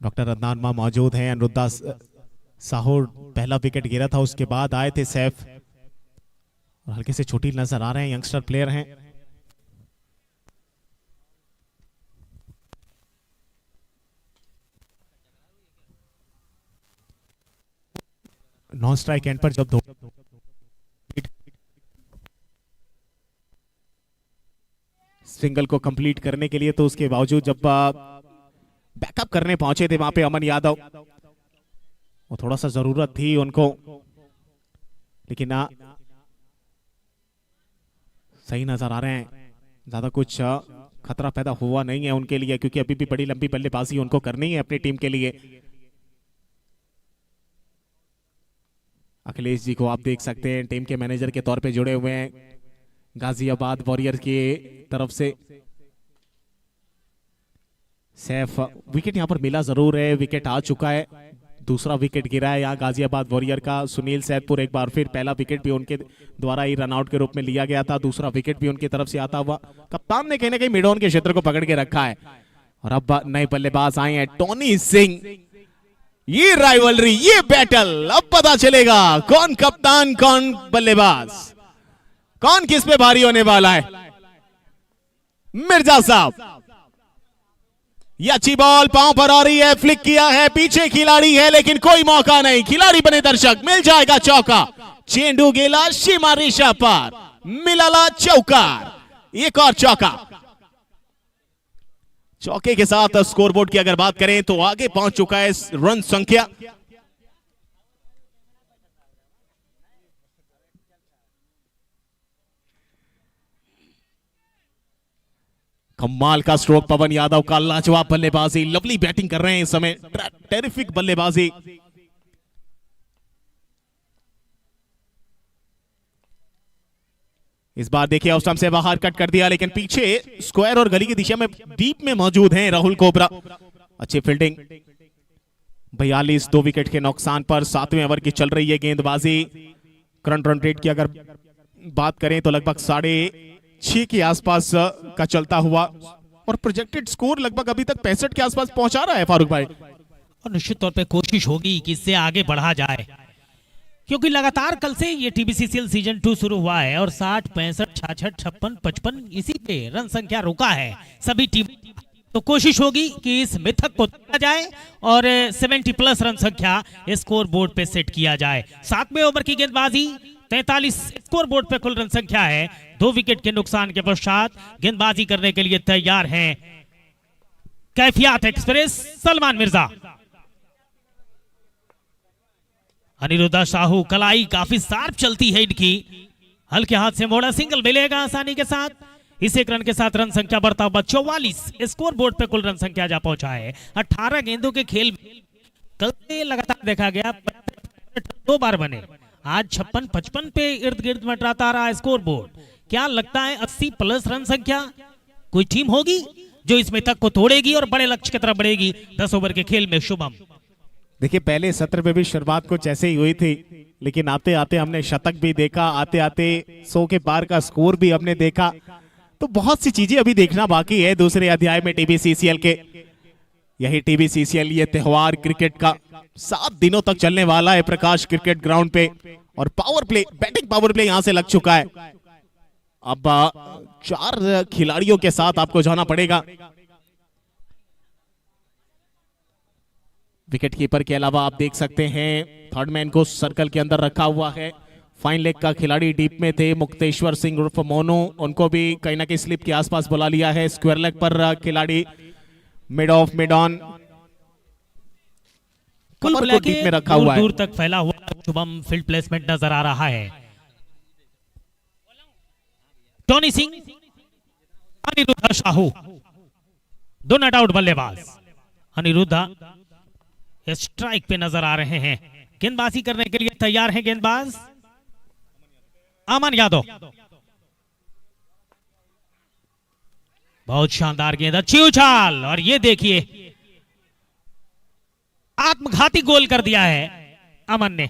डॉक्टर अदनान वहां मौजूद हैं। अनिरुद्धा साहू पहला विकेट गिरा था, उसके बाद आए थे सैफ, और हल्के से छोटी नजर आ रहे हैं, यंगस्टर प्लेयर हैं। नॉन स्ट्राइक एंड पर जब सिंगल को कंप्लीट करने के लिए, तो उसके बावजूद जब बैकअप करने पहुंचे थे वहां पे अमन यादव, वो थोड़ा सा जरूरत थी उनको, लेकिन सही नजर आ रहे हैं। ज्यादा कुछ खतरा पैदा हुआ नहीं है उनके लिए, क्योंकि अभी भी बड़ी लंबी बल्लेबाजी उनको करनी है अपनी टीम के लिए। अखिलेश जी को आप देख सकते हैं टीम के मैनेजर के तौर पे जुड़े हुए हैं गाजियाबाद वॉरियर की तरफ से। सैफ विकेट यहां पर मिला जरूर है, विकेट आ चुका है, दूसरा विकेट गिरा है यहाँ गाजियाबाद वॉरियर का। सुनील सैदपुर एक बार फिर, पहला विकेट भी उनके द्वारा ही रनआउट के रूप में लिया गया था, दूसरा विकेट भी उनकी तरफ से आता हुआ। कप्तान ने कहीं ना कहीं मिड ऑन के क्षेत्र को पकड़ के रखा है। और अब नए बल्लेबाज आए हैं टोनी सिंह। ये राइवलरी, ये बैटल, अब पता चलेगा कौन कप्तान कौन बल्लेबाज, कौन किस पे भारी होने वाला है। मिर्जा साहब, ये अच्छी बॉल पांव पर आ रही है, फ्लिक किया है, पीछे खिलाड़ी है लेकिन कोई मौका नहीं, खिलाड़ी बने दर्शक, मिल जाएगा चौका। चेंडू गेला सीमा रेषा पर, मिलाला चौकार, एक और चौका। चौके के साथ स्कोरबोर्ड की अगर बात करें तो आगे पहुंच चुका है रन संख्या। कमाल का स्ट्रोक पवन यादव का, लाजवाब बल्लेबाजी, लवली बैटिंग कर रहे हैं इस समय, टेरिफिक बल्लेबाजी। इस बार देखिए ऑफ स्टंप से बाहर कट कर दिया, लेकिन पीछे स्क्वायर और गली की दिशा में डीप में मौजूद हैं राहुल कोबरा। अच्छी फील्डिंग, 42 2 विकेट के नुकसान पर 7वें ओवर की चल रही है गेंदबाजी। करंट रन रेट की अगर बात करें तो लगभग 6.5 के आसपास का चलता हुआ और प्रोजेक्टेड स्कोर लगभग अभी तक 65 के आसपास पहुंचा रहा है फारूक भाई। और निश्चित तौर पे कोशिश होगी कि इससे आगे बढ़ा जाए, क्योंकि लगातार कल से ये TBcCL सीजन 2 शुरू हुआ है और 60, 65, 66, 56, 55 इसी पे रन संख्या रुका है सभी टीम। तो कोशिश होगी कि इस मिथक को तोड़ा जाए और 70 प्लस रन संख्या स्कोर बोर्ड पे सेट किया जाए। 7वें ओवर की गेंदबाजी, 43 स्कोर बोर्ड पे कुल रन संख्या है। 2 विकेट के नुकसान के पश्चात गेंदबाजी करने के लिए तैयार हैं कैफियत एक्सप्रेस सलमान मिर्जा। अनिरुद्ध साहू, कलाई काफी शार्प चलती है इनकी, हल्के हाथ से मोड़ा, सिंगल मिलेगा आसानी के साथ। इस एक रन के साथ रन संख्या बढ़ता हुआ 44 स्कोर बोर्ड पे कुल रन संख्या जा पहुंचा है। 18 गेंदों के खेल कल से लगातार देखा गया 2 बार बने, आज 56, 55 पे इर्द गिर्द मंडराता रहा स्कोर बोर्ड। क्या लगता है 80 प्लस रन संख्या कोई टीम होगी जो इसमें तक को तोड़ेगी और बड़े लक्ष्य की तरफ बढ़ेगी 10 ओवर के खेल में? शुभम, देखिए पहले सत्र में भी शुरुआत कुछ ऐसे ही हुई थी, लेकिन आते आते हमने शतक भी देखा, आते आते 100 के पार का स्कोर भी हमने देखा। तो बहुत सी चीजें अभी देखना बाकी है दूसरे अध्याय में TBcCL के। यही TBcCL ये त्योहार क्रिकेट का 7 दिनों तक चलने वाला है प्रकाश क्रिकेट ग्राउंड पे। और power play, batting power play यहां से लग चुका है। अब 4 खिलाड़ियों के साथ आपको जाना पड़ेगा। विकेट कीपर के अलावा आप देख सकते हैं थर्ड मैन को सर्कल के अंदर रखा हुआ है। फाइन लेग का खिलाड़ी डीप में थे मुक्तेश्वर सिंह उर्फ मोनू, उनको भी कहीं ना कहीं स्लिप के आसपास बुला लिया है। स्क्वायर लेग पर खिलाड़ी मिड ऑफ मिड ऑन कुल कमर को डीप में रखा हुआ है। दूर तक फैला हुआ शुभम फील्ड प्लेसमेंट नजर आ रहा है। टॉनी सिंह, अनिरुद्ध साहू, दो नॉट आउट बल्लेबाज। अनिरुद्ध स्ट्राइक पे नजर आ रहे हैं। गेंदबाजी करने के लिए तैयार हैं गेंदबाज अमन यादव। बहुत शानदार गेंद, अच्छी उछाल, और ये देखिए आत्मघाती गोल कर दिया है अमन ने।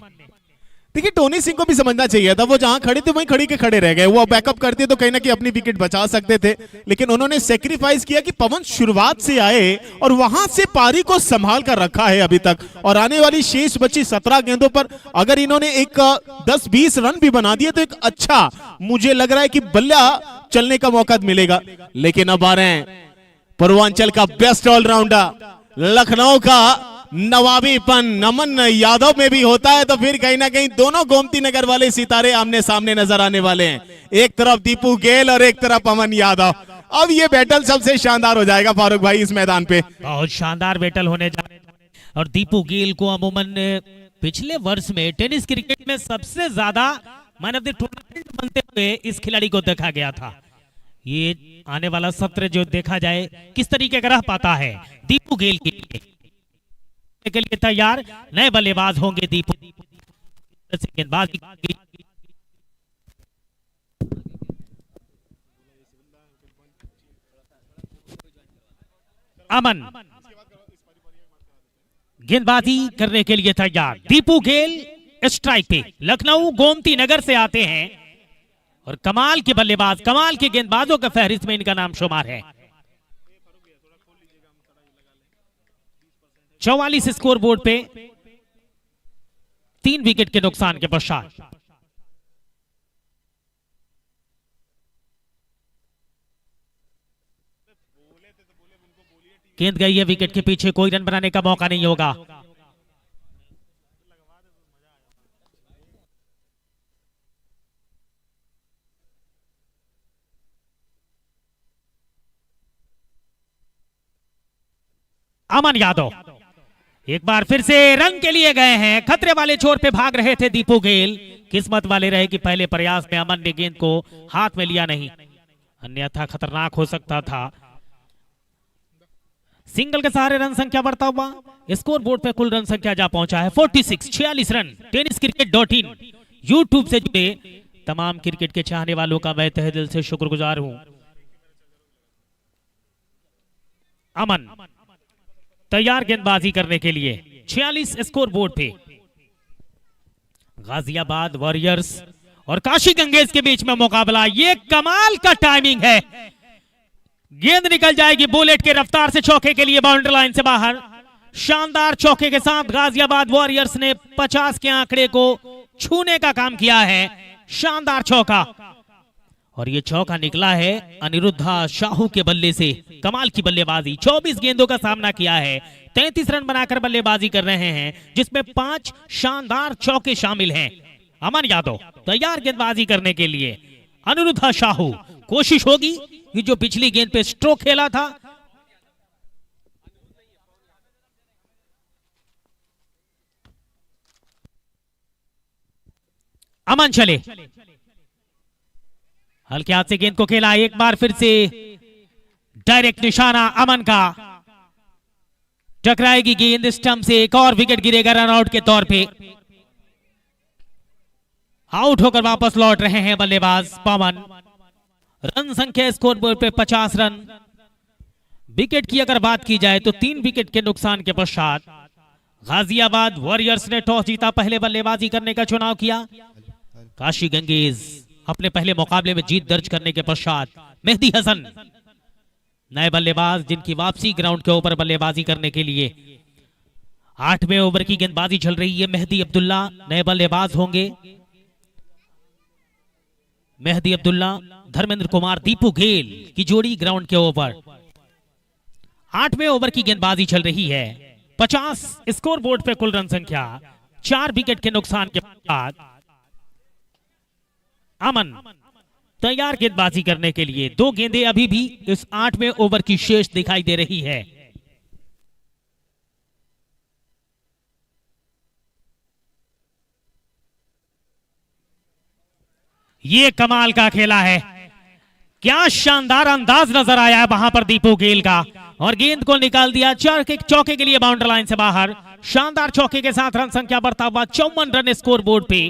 देखिए टोनी सिंह को भी समझना चाहिए था, वो जहां खड़े थे वहीं खड़ी के खड़े रह गए। वो बैकअप करते तो कहीं ना कहीं अपनी विकेट बचा सकते थे, लेकिन उन्होंने सेक्रीफाइस किया कि पवन शुरुआत से आए और वहां से पारी को संभाल कर रखा है अभी तक। और आने वाली शेष बची 17 गेंदों पर अगर इन्होंने एक 10-20 रन भी बना दिए तो एक अच्छा, मुझे लग रहा है कि बल्ला चलने का मौका मिलेगा। लेकिन अब आ रहे हैं पूर्वांचल का बेस्ट ऑलराउंडर, लखनऊ का नवाबीपन नमन यादव में भी होता है, तो फिर कहीं ना कहीं दोनों गोमती नगर वाले सितारे आमने सामने नजर आने वाले हैं। एक तरफ दीपू गेल और एक तरफ अमन यादव। अब ये बैटल सबसे शानदार हो जाएगा फारूक भाई इस मैदान पे। बहुत शानदार बैटल होने जा रहा है। और दीपू गेल को अमूमन पिछले वर्ष में टेनिस क्रिकेट में सबसे ज्यादा मैन ऑफ द टूर्नामेंट बनते हुए इस खिलाड़ी को देखा गया था। ये आने वाला सत्र जो देखा जाए किस तरीके का रह पाता है दीपू गेल के लिए तैयार नए बल्लेबाज होंगे दीपू। गेंदबाजी अमन, गेंदबाजी करने के लिए तैयार दीपू गेल स्ट्राइक पे। लखनऊ गोमती नगर से आते हैं और कमाल के बल्लेबाज, कमाल के गेंदबाजों के फहरिस्त में इनका नाम शुमार है। 44 स्कोर बोर्ड पे 3 विकेट के नुकसान के पश्चात। गेंद गई है विकेट के पीछे, कोई रन बनाने का मौका नहीं होगा। अमन यादव एक बार फिर से रन के लिए गए हैं, खतरे वाले छोर पे भाग रहे थे दीपू गेल। किस्मत वाले रहे कि पहले प्रयास में अमन ने गेंद को हाथ में लिया नहीं, अन्यथा खतरनाक हो सकता था। सिंगल के सहारे रन संख्या बढ़ता हुआ स्कोर बोर्ड पे कुल रन संख्या जा पहुंचा है 46 रन। TennisCricket.in यूट्यूब से जुड़े तमाम क्रिकेट के चाहने वालों का मैं तहे दिल से शुक्रगुजार हूं। अमन तैयार गेंदबाजी करने के लिए। 46 स्कोर बोर्ड पे। गाजियाबाद वॉरियर्स और काशी गंगेज के बीच में मुकाबला। ये कमाल का टाइमिंग है, गेंद निकल जाएगी बुलेट के रफ्तार से चौके के लिए बाउंड्री लाइन से बाहर। शानदार चौके के साथ गाजियाबाद वॉरियर्स ने 50 के आंकड़े को छूने का काम किया है। शानदार चौका, और ये चौका निकला है अनिरुद्धा शाहू के बल्ले से। कमाल की बल्लेबाजी, 24 गेंदों का सामना किया है, 33 रन बनाकर बल्लेबाजी कर रहे हैं, जिसमें 5 शानदार चौके शामिल हैं। अमन यादव तैयार गेंदबाजी करने के लिए। अनिरुद्धा शाहू, कोशिश होगी कि जो पिछली गेंद पे स्ट्रोक खेला था, अमन चले, हल्के हाथ से गेंद को खेला, एक बार फिर से डायरेक्ट निशाना अमन का, टकराएगी गेंद स्टंप से, एक और विकेट गिरेगा रन आउट के तौर पे। आउट होकर वापस लौट रहे हैं बल्लेबाज पवन। रन संख्या स्कोर बोर्ड पे 50 रन। विकेट की अगर बात की जाए तो 3 विकेट के नुकसान के पश्चात गाजियाबाद वॉरियर्स ने टॉस जीता, पहले बल्लेबाजी करने का चुनाव किया। काशी गंगेज अपने पहले मुकाबले में जीत दर्ज करने के पश्चात मेहदी हसन नए बल्लेबाज, जिनकी वापसी ग्राउंड के ऊपर बल्लेबाजी करने के लिए। 8वें ओवर की गेंदबाजी चल रही है। मेहदी अब्दुल्ला नए बल्लेबाज होंगे। मेहदी अब्दुल्ला, धर्मेंद्र कुमार, दीपू गेल की जोड़ी ग्राउंड के ऊपर। 8वें ओवर की गेंदबाजी चल रही है। 50 स्कोर बोर्ड पे कुल रन संख्या, 4 विकेट के नुकसान के बाद अमन तैयार गेंदबाजी करने के लिए। 2 गेंदें अभी भी इस 8वें ओवर की शेष दिखाई दे रही है। ये कमाल का खेला है, क्या शानदार अंदाज नजर आया है वहां पर दीपू गेल का, और गेंद को निकाल दिया चौके के लिए बाउंड्री लाइन से बाहर। शानदार चौके के साथ रन संख्या बढ़ता हुआ 54 रन स्कोर बोर्ड पे।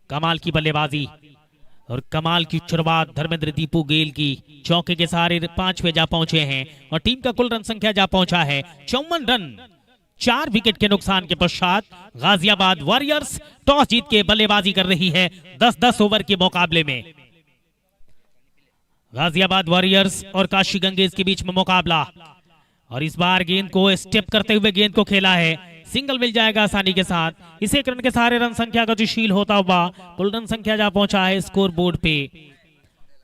कमाल की बल्लेबाजी और कमाल की शुरुआत धर्मेंद्र दीपू गेल की। चौके के सारे 5 पे जा पहुंचे हैं और टीम का कुल रन संख्या जा पहुंचा है 54 रन। 4 विकेट के नुकसान के पश्चात गाजियाबाद वॉरियर्स टॉस जीत के बल्लेबाजी कर रही है 10-10 ओवर के मुकाबले में। गाजियाबाद वॉरियर्स और काशी गंगेज के बीच में मुकाबला, और इस बार गेंद को स्टेप करते हुए गेंद को खेला है। सिंगल मिल जाएगा आसानी के साथ। इसे रन के सारे रन संख्या गतिशील होता हुआ कुल रन संख्या जा पहुंचा है स्कोर बोर्ड पे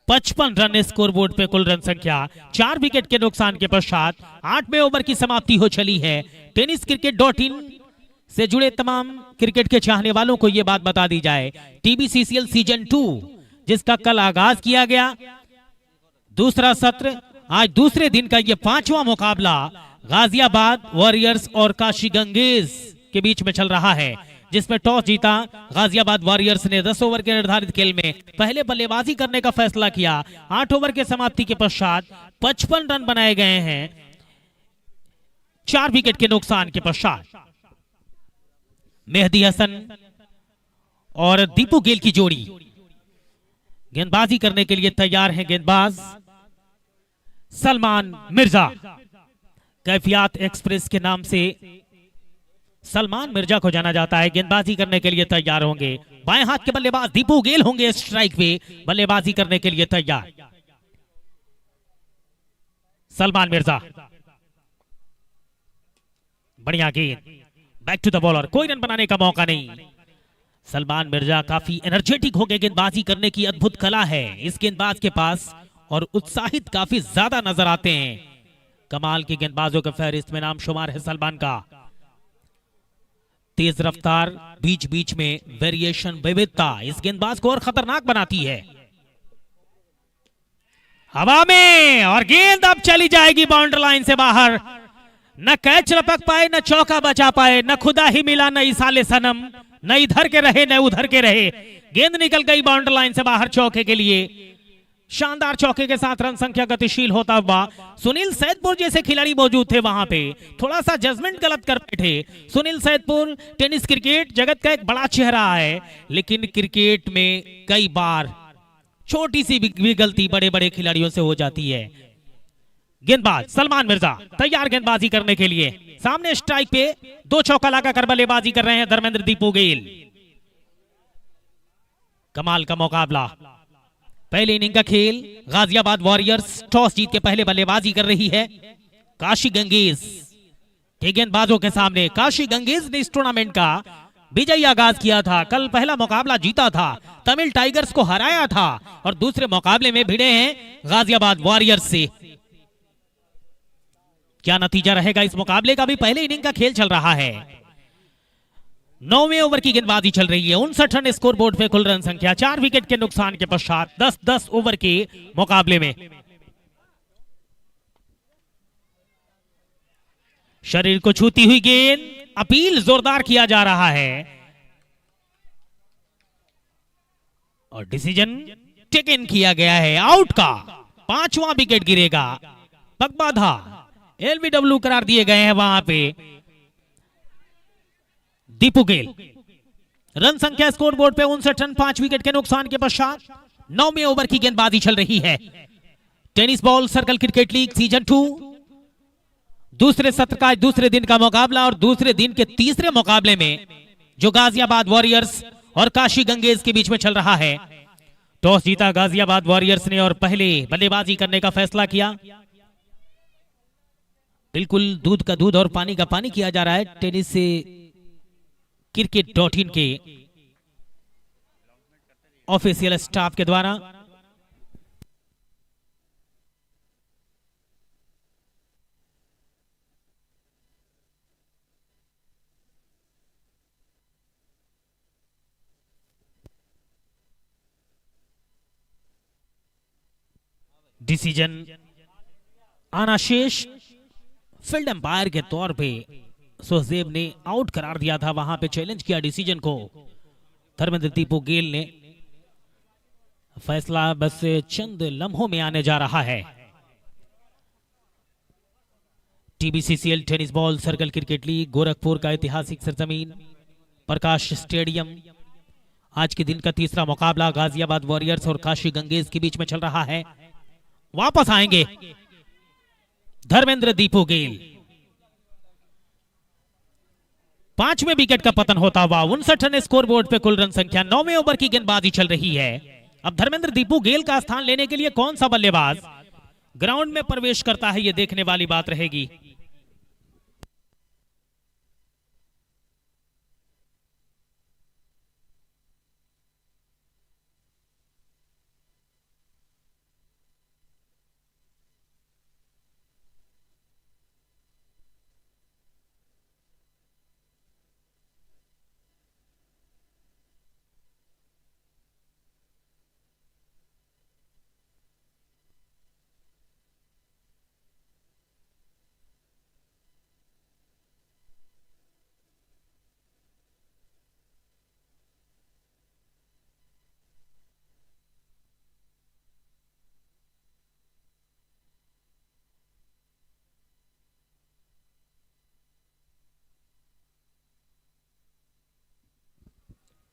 55 रन। स्कोर बोर्ड पे कुल रन संख्या 4 विकेट के नुकसान के पश्चात 8वें ओवर की समाप्ति हो चली है। TennisCricket.in से जुड़े तमाम क्रिकेट के चाहने वालों को यह बात बता दी जाए, TBcCL सीजन 2 जिसका कल आगाज किया गया, दूसरा सत्र, आज दूसरे दिन का यह 5वां मुकाबला गाजियाबाद वॉरियर्स और काशी गंगेज के बीच में चल रहा है, जिसमें टॉस जीता गाजियाबाद वॉरियर्स ने 10 ओवर के निर्धारित खेल में पहले बल्लेबाजी करने का फैसला किया। 8 ओवर के समाप्ति के पश्चात 55 रन बनाए गए हैं 4 विकेट के नुकसान के पश्चात। मेहदी हसन और दीपू गेल की जोड़ी गेंदबाजी करने के लिए तैयार हैं। गेंदबाज सलमान मिर्जा, कैफियत एक्सप्रेस के नाम से सलमान मिर्जा को जाना जाता है, गेंदबाजी करने के लिए तैयार होंगे। बाएं हाथ के बल्लेबाज दीपू गेल होंगे स्ट्राइक पे बल्लेबाजी करने के लिए तैयार। सलमान मिर्जा, बढ़िया गेंद, बैक टू द बॉलर, कोई रन बनाने का मौका नहीं। सलमान मिर्जा काफी एनर्जेटिक हो गए, गेंदबाजी करने की अद्भुत कला है इस गेंदबाज के पास और उत्साहित काफी ज्यादा नजर आते हैं। कमाल के गेंदबाजों के फहरिस्त में नाम शुमार है सलमान का। तेज रफ्तार, बीच बीच में वेरिएशन, विविधता इस गेंदबाज को और खतरनाक बनाती है। हवा में और गेंद अब चली जाएगी बाउंड्री लाइन से बाहर। न कैच लपक पाए, न चौका बचा पाए, न खुदा ही मिला, न इसाले सनम, न इधर के रहे न उधर के रहे। गेंद निकल गई बाउंड्री लाइन से बाहर चौके के लिए। शानदार चौके के साथ रन संख्या गतिशील होता हुआ सुनील सैदपुर जैसे खिलाड़ी मौजूद थे वहां पे, थोड़ा सा जजमेंट गलत कर बैठे। सुनील सैदपुर टेनिस क्रिकेट जगत का एक बड़ा चेहरा है, लेकिन क्रिकेट में कई बार छोटी सी भी गलती बड़े बड़े खिलाड़ियों से हो जाती है। गेंदबाज सलमान मिर्जा तैयार गेंदबाजी करने के लिए। सामने स्ट्राइक पे 2 चौका लगाकर बल्लेबाजी कर रहे हैं धर्मेंद्र दीपू गेल। कमाल का मुकाबला, पहले इनिंग का खेल। गाजियाबाद वॉरियर्स टॉस जीत के पहले बल्लेबाजी कर रही है। काशी गंगेज के गेंदबाजों के सामने। काशी गंगेज ने इस टूर्नामेंट का विजयी आगाज किया था, कल पहला मुकाबला जीता था, तमिल टाइगर्स को हराया था और दूसरे मुकाबले में भिड़े हैं गाजियाबाद वॉरियर्स से। क्या नतीजा रहेगा इस मुकाबले का? भी पहले इनिंग का खेल चल रहा है। 9वें ओवर की गेंदबाजी चल रही है। 59 रन स्कोर बोर्ड पे कुल रन संख्या 4 विकेट के नुकसान के पश्चात 10-10 ओवर के मुकाबले में। शरीर को छूती हुई गेंद, अपील जोरदार किया जा रहा है और डिसीजन टेकन किया गया है आउट का। 5वां विकेट गिरेगा। बगबाधा एलबीडब्ल्यू करार दिए गए हैं वहां पे। दीपू गेल। रन संख्या स्कोर बोर्ड पे 59 रन 5 विकेट के नुकसान के पश्चात 9वें ओवर की गेंदबाजी चल रही है। Tennis ball circle cricket league season 2 दूसरे सत्र का दूसरे दिन का मुकाबला और दूसरे दिन के तीसरे मुकाबले में जो गाजियाबाद वॉरियर्स और काशी गंगेज के बीच में चल रहा है। टॉस जीता गाजियाबाद वॉरियर्स ने और पहले बल्लेबाजी करने का फैसला किया। बिल्कुल दूध का दूध और पानी का पानी किया जा रहा है टेनिस से TennisCricket.in के ऑफिशियल स्टाफ के द्वारा। डिसीजन आना शेष। फील्ड एम्पायर के तौर पे सोहजेब ने आउट करार दिया था, वहां पे चैलेंज किया डिसीजन को धर्मेंद्र दीपू गेल ने। फैसला बस चंद लम्हों में आने जा रहा है। TBcCL tennis ball circle cricket league Gorakhpur का ऐतिहासिक सरजमीन प्रकाश स्टेडियम। आज के दिन का तीसरा मुकाबला गाजियाबाद वॉरियर्स और काशी गंगेज के बीच में चल रहा है। वापस आएंगे धर्मेंद्र दीपू गेल। 5वें विकेट का पतन होता हुआ 59 रन स्कोर बोर्ड पे कुल रन संख्या। 9वें ओवर की गेंदबाजी चल रही है। अब धर्मेंद्र दीपू गेल का स्थान लेने के लिए कौन सा बल्लेबाज ग्राउंड में प्रवेश करता है, यह देखने वाली बात रहेगी।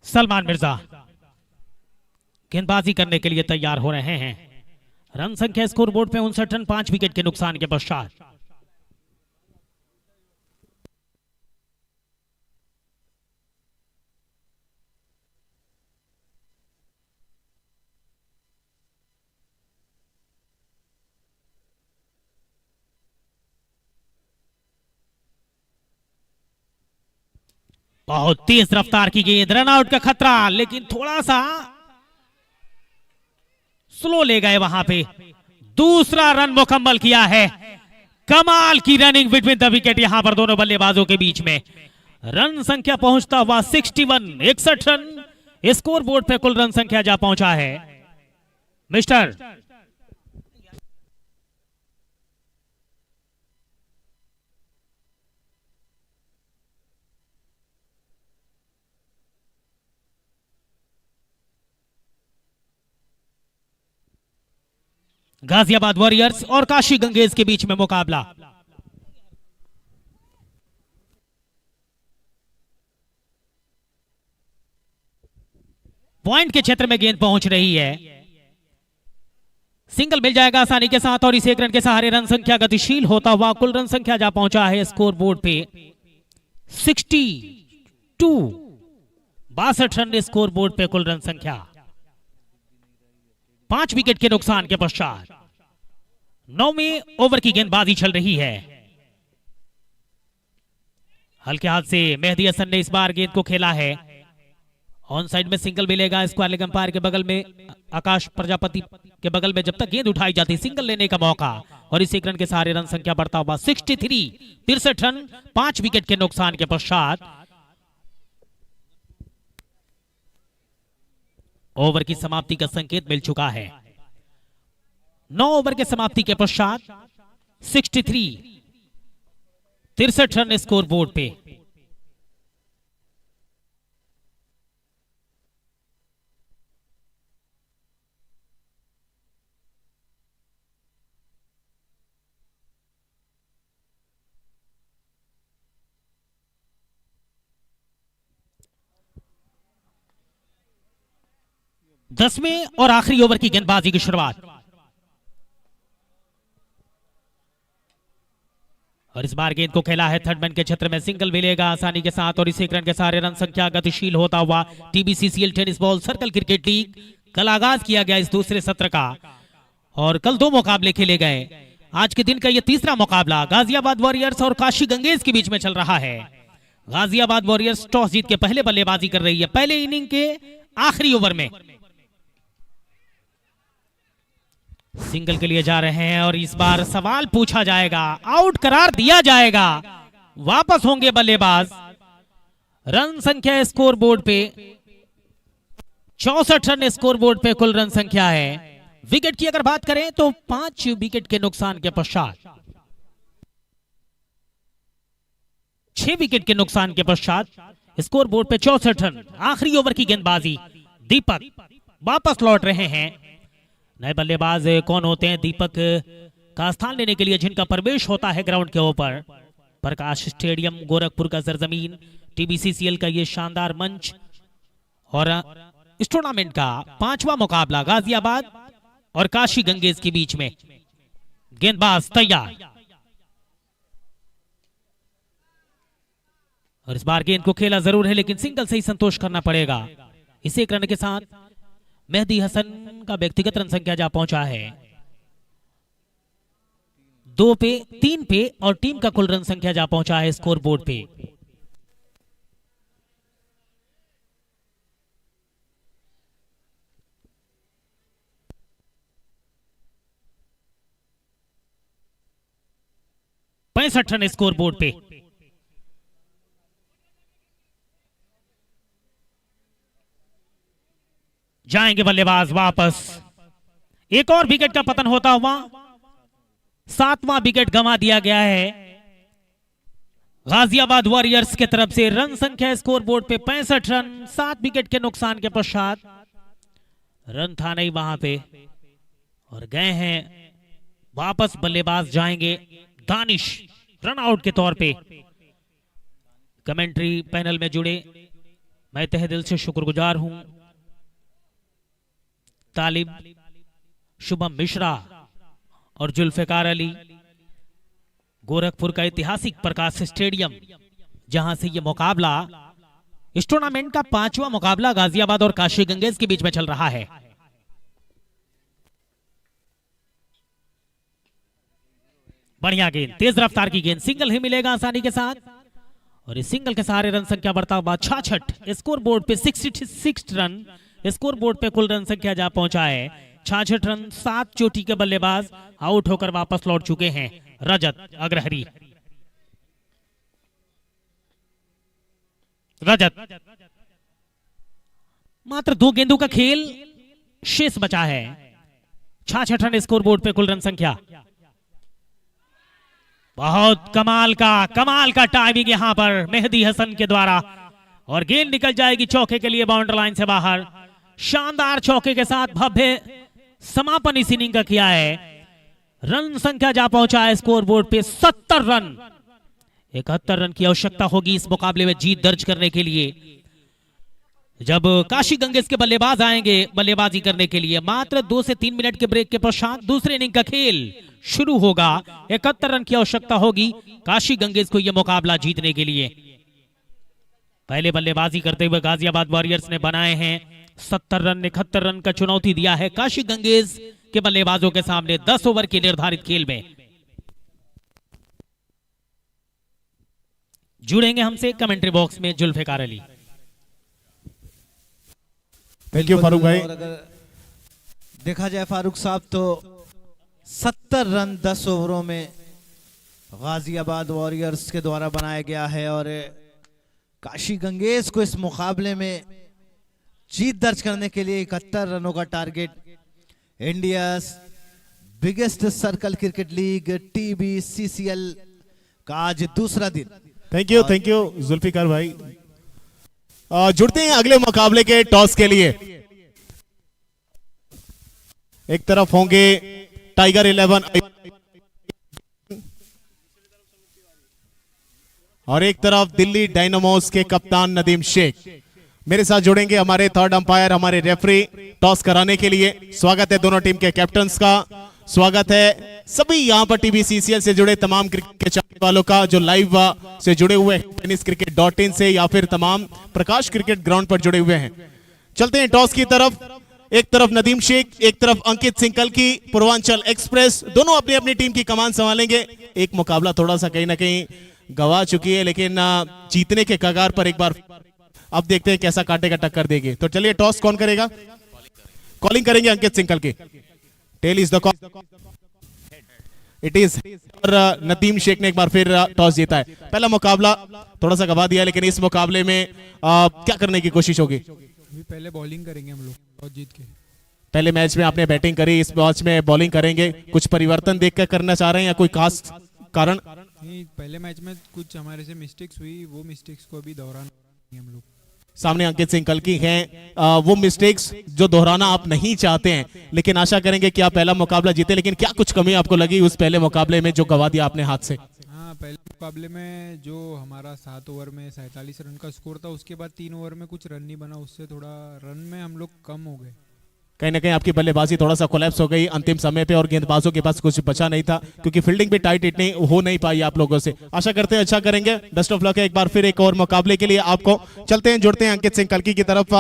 सलमान मिर्जा गेंदबाजी करने के लिए तैयार हो रहे हैं। रन संख्या स्कोर बोर्ड पे 59 रन 5 विकेट के नुकसान के पश्चात। बहुत तेज रफ्तार की गेंद, रन आउट का खतरा, लेकिन थोड़ा सा स्लो ले गए वहां पे। दूसरा रन मुकम्मल किया है। कमाल की रनिंग बिटवीन द विकेट यहां पर दोनों बल्लेबाजों के बीच में। रन संख्या पहुंचता हुआ 61 रन स्कोर बोर्ड पे कुल रन संख्या जा पहुंचा है। मिस्टर गाजियाबाद वॉरियर्स और काशी गंगेज के बीच में मुकाबला। पॉइंट के क्षेत्र में गेंद पहुंच रही है। सिंगल मिल जाएगा आसानी के साथ और इस एक रन के सहारे रन संख्या गतिशील होता हुआ कुल रन संख्या जा पहुंचा है स्कोर बोर्ड पे 62। 62 रन स्कोर बोर्ड पे कुल रन संख्या। 5 विकेट के नुकसान के पश्चात 9वें ओवर की गेंदबाजी चल रही है। हल्के हाथ से मेहदी हसन ने इस बार गेंद को खेला है। ऑन साइड में सिंगल मिलेगा स्क्वायर लेग अंपायर के बगल में आकाश प्रजापति के बगल में जब तक गेंद उठाई जाती सिंगल लेने का मौका और इस एक रन के सहारे रन संख्या बढ़ता हुआ 63। 63 रन 5 विकेट के नुकसान के पश्चात ओवर की समाप्ति का संकेत मिल चुका है। 9 ओवर के समाप्ति के पश्चात 63 63 रन स्कोर बोर्ड पे। दसवें और आखिरी ओवर की गेंदबाजी की शुरुआत और इस बार गेंद को खेला है थर्ड मैन के क्षेत्र में। सिंगल मिलेगा आसानी के साथ और इस एक रन के सहारे रन संख्या गतिशील होता हुआ TBcCL tennis ball circle cricket league कल आगाज किया गया इस दूसरे सत्र का और कल 2 मुकाबले खेले गए। आज के दिन का यह तीसरा मुकाबला गाजियाबाद वॉरियर्स और काशी गंगेज के बीच में चल रहा है। गाजियाबाद वॉरियर्स टॉस जीत के पहले बल्लेबाजी कर रही है पहले इनिंग के आखिरी ओवर में। सिंगल के लिए जा रहे हैं और इस बार सवाल पूछा जाएगा, आउट करार दिया जाएगा। वापस होंगे बल्लेबाज। रन संख्या स्कोर बोर्ड पे 64 रन स्कोर बोर्ड पे कुल रन संख्या है। विकेट की अगर बात करें तो 5 विकेट के नुकसान के पश्चात 6 विकेट के नुकसान के पश्चात स्कोर बोर्ड पे 64 रन। आखिरी ओवर की गेंदबाजी दीपक वापस लौट रहे हैं। नए बल्लेबाज कौन होते हैं दीपक का स्थान लेने के लिए जिनका प्रवेश होता है ग्राउंड के ऊपर। प्रकाश स्टेडियम गोरखपुर का सरजमीन, TBcCL का ये शानदार मंच और इस टूर्नामेंट का 5वां मुकाबला गाजियाबाद और काशी गंगेज के बीच में। गेंदबाज तैयार और इस बार गेंद को खेला जरूर है लेकिन सिंगल से ही संतोष करना पड़ेगा। इस एक रन के साथ मेहदी हसन का व्यक्तिगत रन संख्या जा पहुंचा है 2 पे 3 पे और टीम का कुल रन संख्या जा पहुंचा है स्कोर बोर्ड पे। पैंसठ रन स्कोर बोर्ड पे। जाएंगे बल्लेबाज वापस। एक और विकेट का पतन होता हुआ 7वां विकेट गंवा दिया गया है गाजियाबाद वॉरियर्स के तरफ से। रन संख्या स्कोर बोर्ड पे 65 रन 7 विकेट के नुकसान के पश्चात। रन था नहीं वहां पे और गए हैं वापस। बल्लेबाज जाएंगे दानिश रन आउट के तौर पे। कमेंट्री पैनल में जुड़े मैं तहे दिल से शुक्रगुजार हूं तालिब, शुभम मिश्रा और जुल्फिकार अली। गोरखपुर का ऐतिहासिक प्रकाश स्टेडियम जहां से यह मुकाबला इस टूर्नामेंट का 5वां मुकाबला गाजियाबाद और काशी गंगेज के बीच में चल रहा है। बढ़िया गेंद, तेज रफ्तार की गेंद। सिंगल ही मिलेगा आसानी के साथ और इस सिंगल के सहारे रन संख्या बढ़ता हुआ 66। स्कोर बोर्ड पे 66 रन स्कोर बोर्ड पे कुल रन संख्या जा पहुंचा है 66 रन। 7 चोटी के बल्लेबाज आउट होकर वापस लौट चुके हैं। रजत अग्रहरी, रजत मात्र 2 गेंदों का खेल शेष बचा है। 66 रन स्कोर बोर्ड पे कुल रन संख्या। बहुत कमाल का टाइमिंग यहां पर मेहदी हसन के द्वारा और गेंद निकल जाएगी चौके के लिए बाउंड्री लाइन से बाहर। शानदार चौके के साथ भव्य समापन इस इनिंग का किया है। रन संख्या जा पहुंचा है स्कोर बोर्ड पे 70 रन। 71 रन की आवश्यकता होगी इस मुकाबले में जीत दर्ज करने के लिए। जब काशी गंगेश के बल्लेबाज आएंगे बल्लेबाजी करने के लिए। मात्र 2 से 3 मिनट के ब्रेक के पश्चात दूसरे इनिंग का खेल शुरू होगा। 71 रन की आवश्यकता होगी काशी गंगेश को यह मुकाबला जीतने के लिए। पहले बल्लेबाजी करते हुए गाजियाबाद वॉरियर्स ने बनाए हैं 70 रन। 71 रन का चुनौती दिया है काशी गंगेश के बल्लेबाजों के सामने 10 ओवर के निर्धारित खेल में। जुड़ेंगे हमसे कमेंट्री बॉक्स में जुल्फिकार अली। थैंक यू फारूक भाई। और अगर देखा जाए फारूक साहब तो 70 रन 10 ओवरों में गाजियाबाद वॉरियर्स के द्वारा बनाया गया है और काशी गंगेश को इस मुकाबले में जीत दर्ज करने के लिए 71 रनों का target. India biggest circle cricket league TBcCL का आज दूसरा दिन। थैंक यू जुल्फिकार भाई। जुड़ते हैं अगले मुकाबले के टॉस के लिए। एक तरफ होंगे टाइगर 11 और एक तरफ दिल्ली डायनामोस के कप्तान नदीम शेख। मेरे साथ जुड़ेंगे हमारे थर्ड अंपायर, हमारे रेफरी टॉस कराने के लिए। स्वागत है दोनों टीम के कैप्टन्स का। स्वागत है सभी यहां पर TBcCL से जुड़े तमाम क्रिकेट के चाहने वालों का जो लाइव से जुड़े हुए हैं TennisCricket.in से या फिर तमाम प्रकाश क्रिकेट ग्राउंड पर जुड़े हुए हैं। चलते हैं टॉस की तरफ। एक तरफ नदीम शेख, एक तरफ अंकित सिंह कल्की पूर्वांचल एक्सप्रेस, दोनों अपनी अपनी टीम की कमान संभालेंगे। एक मुकाबला थोड़ा सा कहीं ना कहीं गवा चुकी है लेकिन जीतने के कगार पर एक बार अब देखते हैं कैसा कांटे का टक्कर देगी। तो चलिए टॉस कौन करेगा? कॉलिंग करेंगे अंकित सिंह कल्की। Tail is the call, it is. और नदीम शेख ने एक बार फिर टॉस जीता है। पहला मुकाबला थोड़ा सा गवा दिया लेकिन इस मुकाबले में क्या करने की कोशिश होगी? पहले बॉलिंग करेंगे हम लोग टॉस जीत के। पहले मैच में आपने बैटिंग करी, इस मैच में बॉलिंग करेंगे। कुछ परिवर्तन देखकर करना चाह रहे हैं या कोई खास कारण? नहीं, पहले मैच में कुछ हमारे से मिस्टेक्स हुई, वो मिस्टेक्स को अभी दोहराना हम लोग। सामने अंकित सिंह कल्की हैं। वो मिस्टेक्स जो दोहराना आप नहीं चाहते हैं लेकिन आशा करेंगे कि आप पहला मुकाबला जीते। लेकिन क्या कुछ कमी आपको लगी उस पहले मुकाबले में जो गवा दिया आपने हाथ से? हाँ, पहले मुकाबले में जो हमारा 7 ओवर में 47 रन का स्कोर था, उसके बाद 3 ओवर में कुछ रन नहीं बना, उससे थोड़ा रन में हम लोग कम हो गए। कहीं ना कहीं आपकी बल्लेबाजी थोड़ा सा कोलैप्स हो गई अंतिम समय पे और गेंदबाजों के पास कुछ बचा नहीं था क्योंकि फील्डिंग भी टाइट इतनी हो नहीं पाई आप लोगों से। आशा करते हैं अच्छा करेंगे। बेस्ट ऑफ लक है एक बार फिर एक और मुकाबले के लिए आपको। चलते हैं, जुड़ते हैं अंकित सिंह कल्की की तरफ।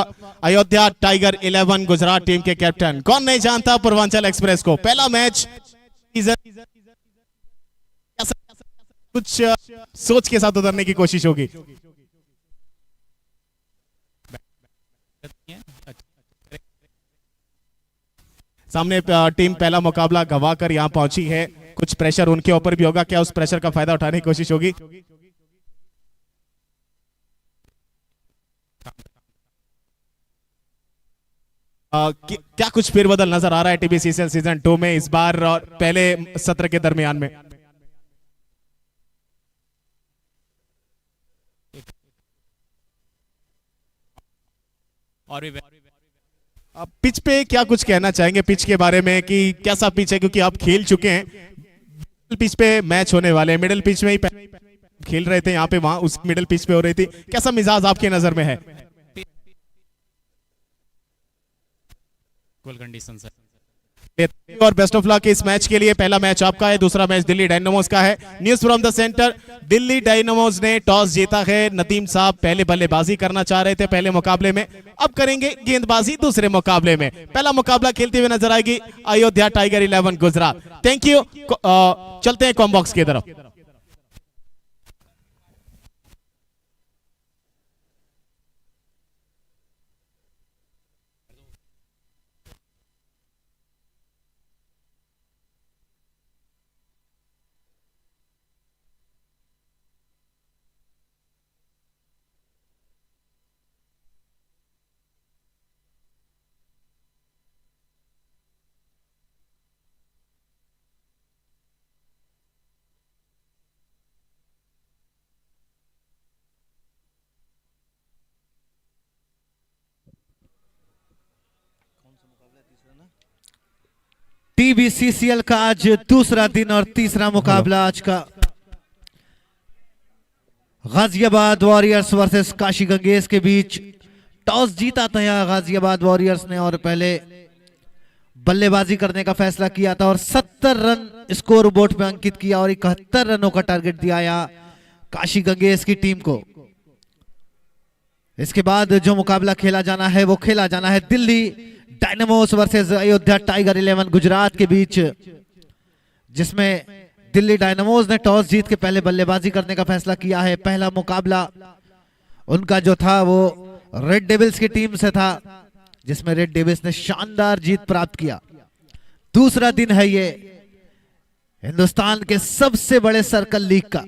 अयोध्या टाइगर 11 गुजरात टीम के कैप्टन, कौन नहीं जानता पूर्वांचल एक्सप्रेस को। पहला मैच कुछ सोच के साथ उतरने की कोशिश होगी। सामने टीम पहला मुकाबला गवा कर यहां पहुंची है, कुछ प्रेशर उनके ऊपर भी होगा। क्या उस प्रेशर का फायदा उठाने की कोशिश होगी? क्या कुछ फेरबदल नजर आ रहा है TBcCL सीजन 2 में इस बार और पहले सत्र के दरमियान में? और भी पिच पे क्या कुछ कहना चाहेंगे पिच के बारे में कि कैसा पिच है, क्योंकि आप खेल चुके हैं। पिच पे मैच होने वाले हैं, मिडिल पिच में ही खेल रहे थे, यहाँ पे वहां उस मिडिल पिच पे हो रही थी। कैसा मिजाज आपके नजर में है? कंडीशन है और बेस्ट ऑफ लक इस मैच के लिए। पहला मैच आपका है, दूसरा मैच दिल्ली डायनामोस का है। News from the centre, Delhi Dynamos ने टॉस जीता है। नदीम साहब पहले बल्लेबाजी करना चाह रहे थे पहले मुकाबले में, अब करेंगे गेंदबाजी दूसरे मुकाबले में। पहला मुकाबला खेलते हुए नजर आएगी Ayodhya tiger 11 Gujarat. Thank you. चलते हैं कॉम बॉक्स की तरफ। TBcCL का आज दूसरा दिन और तीसरा मुकाबला आज का गाजियाबाद वॉरियर्स वर्सेस काशी गंगेश के बीच। टॉस जीता था यहाँ गाजियाबाद वॉरियर्स ने और पहले बल्लेबाजी करने का फैसला किया था और 70 रन स्कोर बोर्ड पे अंकित किया और 71 रनों का टारगेट दिया यहाँ काशी गंगेश की टीम को। इसके बाद जो मुकाबला खेला जाना है वो खेला जाना है Delhi Dynamos versus Ayodhya tiger 11 Gujarat के बीच, जिसमें दिल्ली डायनामोस ने टॉस जीत के पहले बल्लेबाजी करने का फैसला किया है। पहला मुकाबला उनका जो था वो रेड डेविल्स की टीम से था, जिसमें रेड डेविल्स ने शानदार जीत प्राप्त किया। दूसरा दिन है ये हिंदुस्तान के सबसे बड़े सर्कल लीग का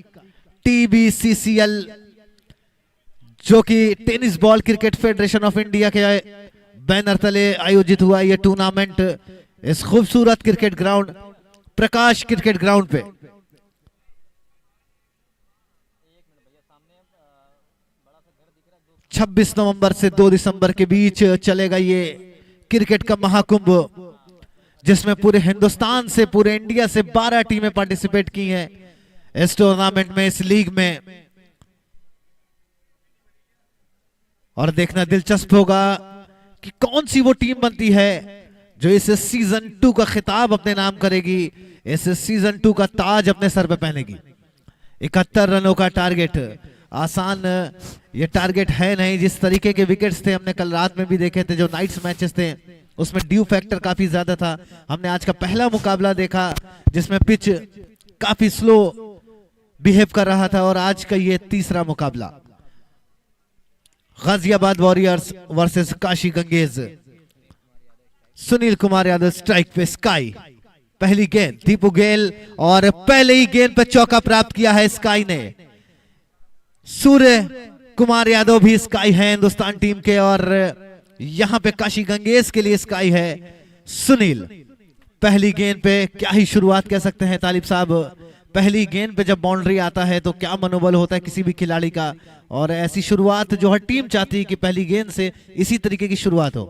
TBcCL, जो कि tennis ball cricket federation of India के बैनर तले आयोजित हुआ ये टूर्नामेंट इस खूबसूरत क्रिकेट ग्राउंड प्रकाश क्रिकेट ग्राउंड पे। छब्बीस नवंबर से 2 दिसंबर के बीच चलेगा ये क्रिकेट का महाकुंभ, जिसमें पूरे हिंदुस्तान से पूरे इंडिया से 12 टीमें पार्टिसिपेट की हैं इस टूर्नामेंट में, इस लीग में। और देखना दिलचस्प होगा कि कौन सी वो टीम बनती है जो इस सीजन 2 का खिताब अपने नाम करेगी, इस सीजन 2 का ताज अपने सर पे पहनेगी। 71 रनों का टारगेट आसान ये टारगेट है नहीं। जिस तरीके के विकेट्स थे हमने कल रात में भी देखे थे, जो नाइट्स मैचेस थे उसमें ड्यू फैक्टर काफी ज्यादा था। हमने आज का पहला मुकाबला देखा जिसमें पिच काफी स्लो बिहेव कर रहा था, और आज का ये तीसरा मुकाबला Ghaziabad warriors versus Kashi Ganges. Sunil Kumar Yadav strike पे, स्काई पहली गेंद दीपू गेल और पहले ही गेंद पे चौका प्राप्त किया है स्काई ने। सूर्य कुमार यादव भी स्काई है हिंदुस्तान टीम के, और यहां पे काशी गंगेज के लिए स्काई है सुनील। पहली गेंद पे क्या ही शुरुआत कह सकते हैं तालिब साहब। पहली गेंद पे जब बाउंड्री आता है तो क्या मनोबल होता है किसी भी खिलाड़ी का, और ऐसी शुरुआत जो हर टीम चाहती है कि पहली गेंद से इसी तरीके की शुरुआत हो।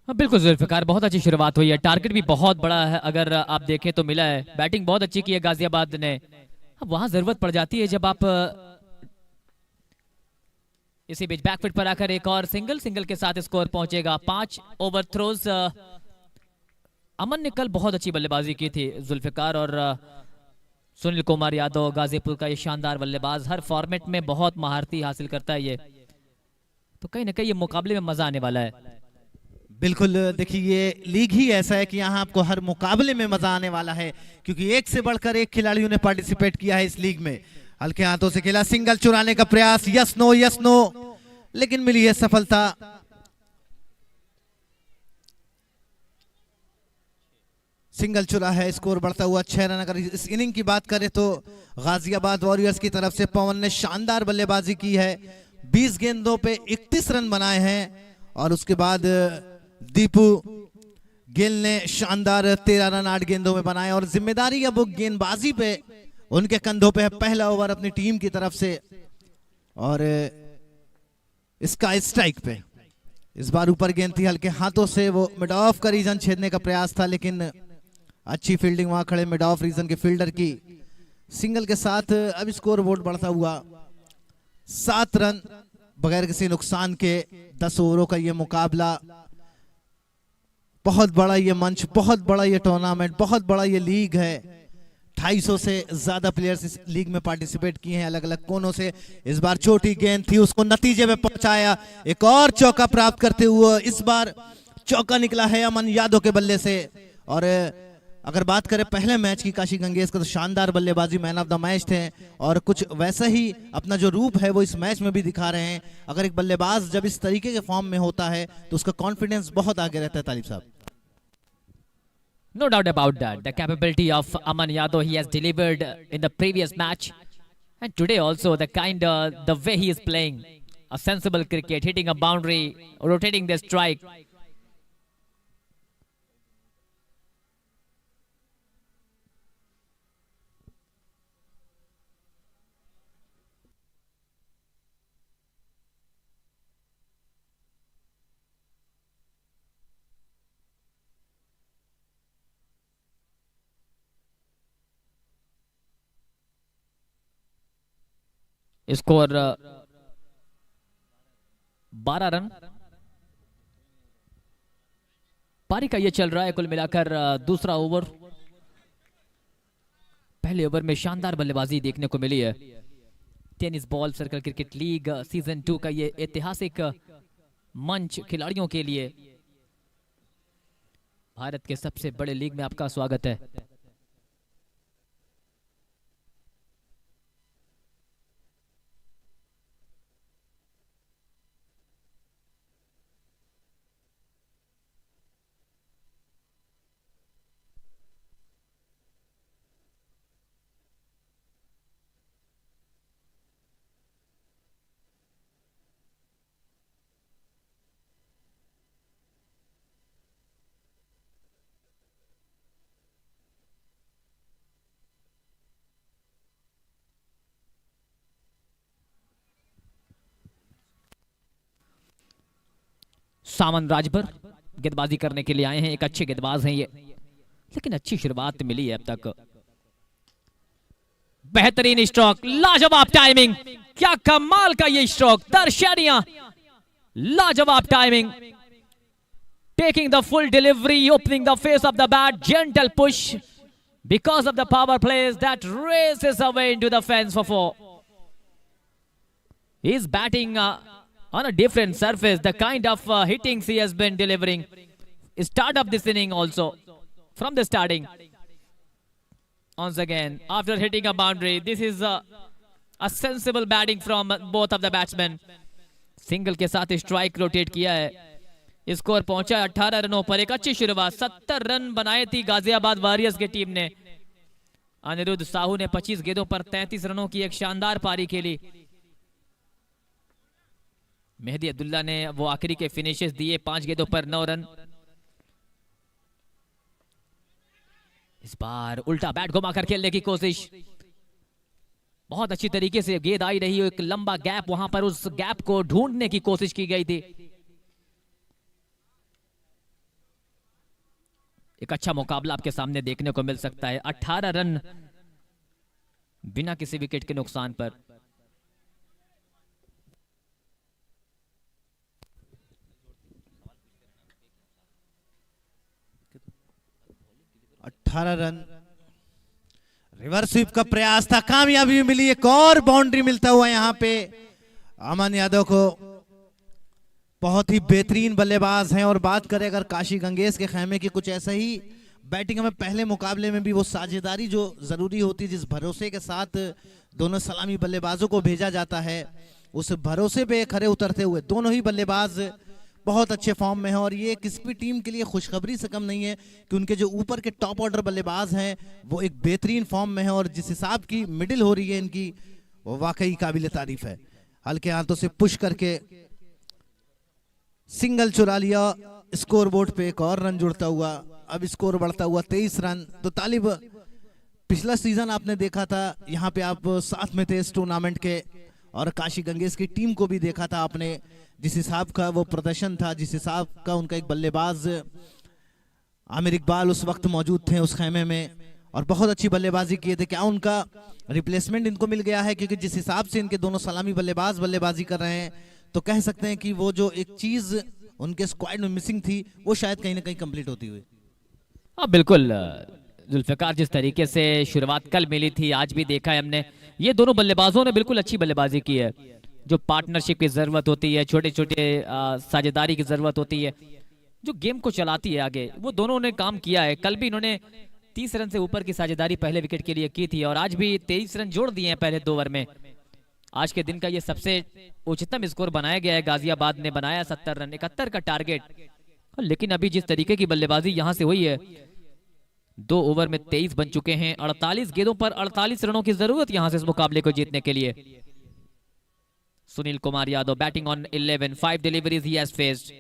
हाँ बिल्कुल जुल्फिकार, बहुत अच्छी शुरुआत हुई है। टारगेट भी बहुत बड़ा है अगर आप देखें तो मिला है। बैटिंग बहुत अच्छी की है गाजियाबाद ने। अब वहां जरूरत पड़ जाती है जब आप इसी बीच बैकफुट पर आकर एक और सिंगल के साथ स्कोर पहुंचेगा। 5 ओवर थ्रोज। अमन ने कल बहुत अच्छी बल्लेबाजी की थी जुल्फिकार, और सुनील कुमार यादव गाजीपुर का ये शानदार बल्लेबाज हर फॉर्मेट में बहुत महारती हासिल करता है ये, तो कहीं ना कहीं ये मुकाबले में मजा आने वाला है। बिल्कुल, देखिए ये लीग ही ऐसा है कि यहाँ आपको हर मुकाबले में मजा आने वाला है, क्योंकि एक से बढ़कर एक खिलाड़ियों ने पार्टिसिपेट किया है इस लीग में। हल्के हाथों से खेला, सिंगल चुराने का प्रयास, यस नो, लेकिन मिली है सफलता। सिंगल चुरा है, स्कोर बढ़ता हुआ 6 रन। अगर इस इनिंग की बात करें तो गाजियाबाद वॉरियर्स की तरफ से पवन ने शानदार बल्लेबाजी की है। 20 गेंदों पे 31 रन बनाए हैं, और उसके बाद दीपू गेल ने शानदार 13 रन 8 गेंदों में बनाए। और जिम्मेदारी अब गेंदबाजी पे उनके कंधों पे है। पहला ओवर अपनी टीम की तरफ से, और इसका स्ट्राइक पे इस बार ऊपर गेंद थी, हल्के हाथों से वो मिड ऑफ का रीजन छेदने का प्रयास था, लेकिन अच्छी फील्डिंग वहां खड़े मिड ऑफ रीजन के फील्डर की। सिंगल के साथ अब स्कोर बोर्ड बढ़ता हुआ 7 रन बगैर किसी नुकसान के। 10 ओवरों का ये मुकाबला, बहुत बड़ा ये मंच, बहुत बड़ा ये टूर्नामेंट, बहुत बड़ा ये लीग है। 250 से ज्यादा प्लेयर्स इस लीग में पार्टिसिपेट किए हैं अलग अलग कोनों से। इस बार छोटी गेंद थी, उसको नतीजे में पहुंचाया, एक और चौका प्राप्त करते हुए इस बार चौका निकला है अमन यादव के बल्ले से। और अगर बात करें पहले मैच की काशी गंगेश का, तो शानदार बल्लेबाजी, मैन ऑफ द मैच थे, और कुछ वैसा ही अपना जो रूप है वो इस मैच में भी दिखा रहे हैं। अगर एक बल्लेबाज जब इस तरीके के फॉर्म में होता है तो उसका कॉन्फिडेंस बहुत आगे रहता है तालिब साहब। No doubt about that. The capability of Aman Yadav, he has delivered in the previous match, and today also the way he is playing, a sensible cricket, hitting a boundary, rotating the strike. Score 12 run पारी का ये चल रहा है। कुल मिलाकर दूसरा over. पहले ओवर में शानदार बल्लेबाजी देखने को मिली है। Tennis ball circle cricket league season 2 का ये ऐतिहासिक मंच खिलाड़ियों के लिए भारत के सबसे बड़े लीग में आपका स्वागत है। सामन राजभर गेंदबाजी करने के लिए आए हैं। एक अच्छे गेंदबाज हैं ये, लेकिन अच्छी शुरुआत मिली है अब तक। बेहतरीन स्ट्रोक, लाजवाब टाइमिंग, क्या कमाल का ये स्ट्रोक, दर्शनिया, लाजवाब timing, taking the full delivery, opening the face of the bat, gentle push because of the power plays that races away into the fence for 4. He's batting on a different surface. The kind of hittings he has been delivering. Start of this inning also from the starting. Once again, after hitting a boundary, this is a sensible batting from both of the batsmen. Single के साथ strike rotate किया है। Score पहुंचा 18 रनों पर। एक अच्छी शुरुआत, 70 रन बनाए थी गाजियाबाद वॉरियर्स की टीम ने। अनिरुद्ध साहू ने 25 गेंदों पर 33 रनों की एक शानदार पारी खेली। मेहदी अब्दुल्ला ने वो आखिरी के फिनिशेस दिए, 5 गेंदों पर 9 रन। इस बार उल्टा बैट घुमाकर खेलने की कोशिश, बहुत अच्छी तरीके से गेंद आई रही, एक लंबा गैप, वहां पर उस गैप को ढूंढने की कोशिश की गई थी। एक अच्छा मुकाबला आपके सामने देखने को मिल सकता है। 18 रन बिना किसी विकेट के नुकसान पर। रन रिवर्स स्वीप का प्रयास था, कामयाबी भी मिली। एक और बाउंड्री मिलता हुआ यहां पे अमन यादव को। बहुत ही बेहतरीन बल्लेबाज हैं। और बात करें अगर काशी गंगेश के खेमे की, कुछ ऐसा ही बैटिंग में पहले मुकाबले में भी वो साझेदारी जो जरूरी होती है, जिस भरोसे के साथ दोनों सलामी बल्लेबाजों को भेजा जाता है, उस भरोसे पे खरे उतरते हुए दोनों ही बल्लेबाज बहुत अच्छे फॉर्म में हैं। और ये किसी भी टीम के लिए खुशखबरी से कम नहीं है कि उनके जो ऊपर के टॉप ऑर्डर बल्लेबाज हैं वो एक बेहतरीन फॉर्म में हैं। और जिस हिसाब की मिडिल हो रही है इनकी, वो वाकई काबिल तारीफ है। हल्के हाथों से पुश करके सिंगल चुरा लिया। स्कोर बोर्ड पे एक और रन जुड़ता हुआ, अब स्कोर बढ़ता हुआ 23 रन। तो तालिब, पिछला सीजन आपने देखा था, यहाँ पे आप साथ में थे इस टूर्नामेंट के, और काशी गंगेश की टीम को भी देखा था आपने। जिस हिसाब का वो प्रदर्शन था, जिस हिसाब का उनका एक बल्लेबाज आमिर इकबाल उस वक्त मौजूद थे उस खेमे में, और बहुत अच्छी बल्लेबाजी किए थे। क्या उनका रिप्लेसमेंट इनको मिल गया है? क्योंकि जिस हिसाब से इनके दोनों सलामी बल्लेबाज बल्लेबाजी कर रहे हैं, तो कह सकते हैं कि वो जो एक चीज उनके स्क्वाड में मिसिंग थी, वो शायद कहीं ना कहीं कंप्लीट होती हुई। हाँ बिल्कुल जुल्फिकार, जिस तरीके से शुरुआत कल मिली थी, आज भी देखा है हमने, ये दोनों बल्लेबाजों ने बिल्कुल अच्छी बल्लेबाजी की है। जो पार्टनरशिप की जरूरत होती है, छोटे छोटे साझेदारी की जरूरत होती है, जो गेम को चलाती है आगे, वो दोनों ने काम किया है। कल भी इन्होंने 30 रन से ऊपर की साझेदारी पहले विकेट के लिए की थी, और आज भी 23 रन जोड़ दिए हैं पहले 2 ओवर में। आज के दिन का ये सबसे उच्चतम स्कोर बनाया गया है। गाजियाबाद ने बनाया 70 रन, 71 का टारगेट। लेकिन अभी जिस तरीके की बल्लेबाजी यहां से हुई है, 2 ओवर में 23 बन चुके हैं। 48 गेंदों पर 48 रनों की जरूरत यहां से इस मुकाबले को जीतने के लिए। Sunil Kumar Yadav batting on 11, 5 deliveries he has faced.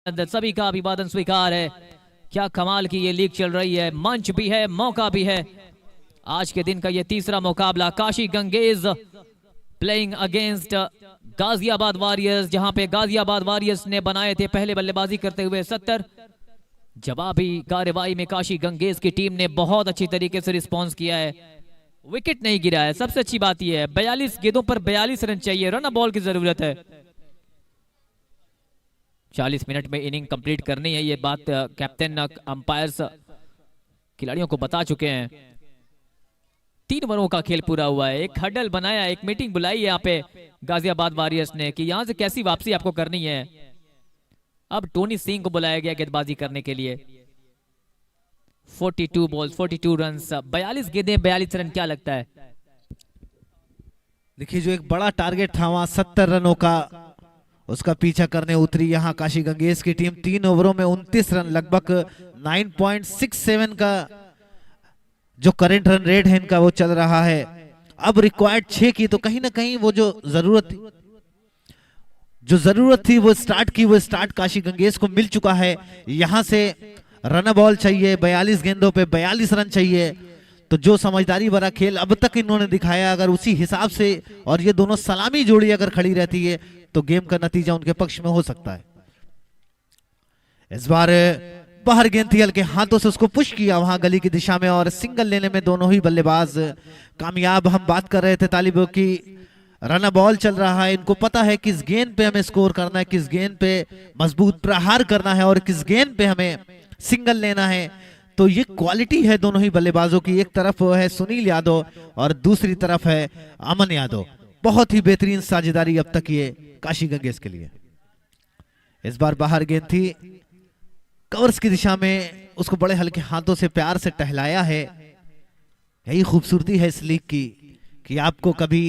सभी का अभिवादन स्वीकार है। क्या कमाल की ये लीग चल रही है, मंच भी है, मौका भी है। आज के दिन का ये तीसरा मुकाबला Kashi Ganges playing against Ghaziabad warriors, जहां पे गाजियाबाद वॉरियर्स ने बनाए थे पहले बल्लेबाजी करते हुए 70। जवाबी कार्रवाई में काशी गंगेज की टीम ने बहुत अच्छी तरीके से रिस्पॉन्स किया है, विकेट नहीं गिरा है। सबसे अच्छी बात यह है 42 गेंदों पर 42 रन चाहिए, रन बॉल की जरूरत है। 40 मिनट में इनिंग कंप्लीट करनी है, ये बात कैप्टन अंपायर्स खिलाड़ियों को बता चुके हैं। 3 ओवरों का खेल पूरा हुआ है, एक हडल बनाया, एक मीटिंग बुलाई है यहाँ पे गाजियाबाद वॉरियर्स ने कि यहाँ से कैसी वापसी आपको करनी है। अब टोनी सिंह को बुलाया गया गेंदबाजी करने के लिए। 42 बॉल्स 42 रन, 42 गेंदें 42 रन, क्या लगता है? देखिए जो एक बड़ा टारगेट था वहां 70 रनों का, उसका पीछा करने उतरी यहाँ काशी गंगेज की टीम। 3 ओवरों में 29 रन, लगभग 9.67 का जो करंट रन रेट है इनका वो चल रहा है। अब रिक्वायर्ड 6 की, तो कहीं ना कहीं वो जो जरूरत थी वो स्टार्ट काशी गंगेज को मिल चुका है। यहां से रन बॉल चाहिए, 42 गेंदों पे 42 रन चाहिए। तो जो समझदारी भरा खेल अब तक इन्होंने दिखाया, अगर उसी हिसाब से और ये दोनों सलामी जोड़ी अगर खड़ी रहती है तो गेम का नतीजा उनके पक्ष में हो सकता है। इस बार बाहर गेंद थी, हल्के हाथों से उसको पुश किया वहां गली की दिशा में और सिंगल लेने में दोनों ही बल्लेबाज कामयाब। हम बात कर रहे थे तालिबों की, रन बॉल चल रहा है, इनको पता है किस गेंद पे हमें स्कोर करना है, किस गेंद पे मजबूत प्रहार करना है और किस गेंद पे हमें सिंगल लेना है। तो ये क्वालिटी है दोनों ही बल्लेबाजों की। एक तरफ है सुनील यादव और दूसरी तरफ है अमन यादव। बहुत ही बेहतरीन साझेदारी अब तक ये काशी गंगेज के लिए। इस बार बाहर गेंद थी, कवर्स की दिशा में उसको बड़े हल्के हाथों से प्यार से टहलाया है। यही खूबसूरती है इस लीग की कि आपको कभी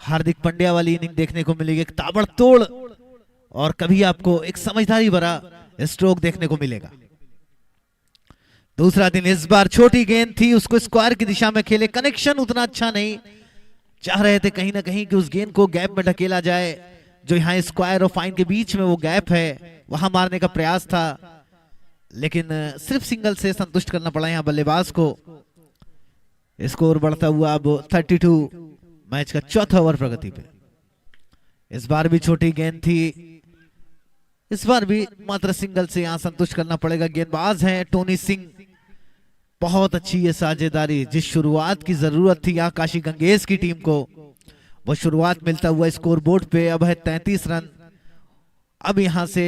हार्दिक पांड्या वाली इनिंग देखने को मिलेगी, एक ताबड़तोड़, और कभी आपको एक समझदारी भरा स्ट्रोक देखने को मिलेगा। दूसरा दिन, इस बार छोटी गेंद थी, उसको स्क्वायर की दिशा में खेले, कनेक्शन उतना अच्छा नहीं, चाह रहे थे कहीं ना कहीं कि उस गेंद को गैप में ढकेला जाए। जो यहाँ स्क्वायर और फाइन के बीच में वो गैप है वहां मारने का प्रयास था, लेकिन सिर्फ सिंगल से संतुष्ट करना पड़ा यहाँ बल्लेबाज को। स्कोर बढ़ता हुआ अब 32, मैच का चौथा ओवर प्रगति पे। इस बार भी छोटी गेंद थी, इस बार भी मात्र सिंगल से यहां संतुष्ट करना पड़ेगा। गेंदबाज हैं टोनी सिंह, बहुत अच्छी ये साझेदारी। जिस शुरुआत की जरूरत थी यहाँ काशी गंगेज की टीम को, वो शुरुआत मिलता हुआ स्कोर बोर्ड पे। अब है 33 रन। अब यहां से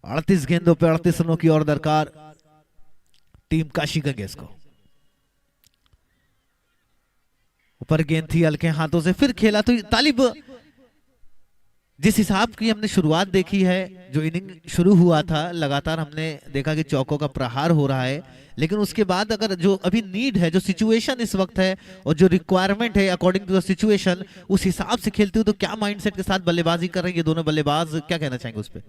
38 गेंदों पे 38 रनों की और दरकार टीम काशी गंगेज को। ऊपर गेंद थी, हल्के हाथों से फिर खेला। तो तालिब, जिस हिसाब की हमने शुरुआत देखी है, जो इनिंग शुरू हुआ था लगातार हमने देखा कि चौकों का प्रहार हो रहा है, लेकिन उसके बाद अगर जो अभी नीड है, जो सिचुएशन इस वक्त है और जो रिक्वायरमेंट है अकॉर्डिंग टू द सिचुएशन, उस हिसाब से खेलते हो तो क्या माइंडसेट के साथ बल्लेबाजी कर रहे हैं ये दोनों बल्लेबाज, क्या कहना चाहेंगे उस पर?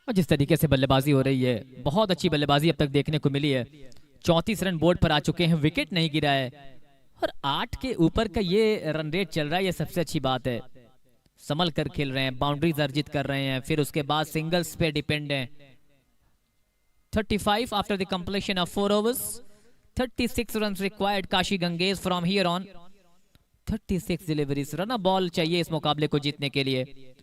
और जिस तरीके से बल्लेबाजी हो रही है, बहुत अच्छी बल्लेबाजी अब तक देखने को मिली है। 34 रन बोर्ड पर आ चुके हैं, विकेट नहीं गिरा है और 8 के ऊपर का ये रन रेट चल रहा है, ये सबसे अच्छी बात है। संभल कर खेल रहे हैं, बाउंड्रीज अर्जित कर रहे हैं, फिर उसके बाद सिंगल्स पे डिपेंड हैं। 35 after the completion of 4 overs, 36 runs required Kashi Ganges from here on. 36 deliveries, run ball चाहिए इस मुकाबले को जीतने के लिए।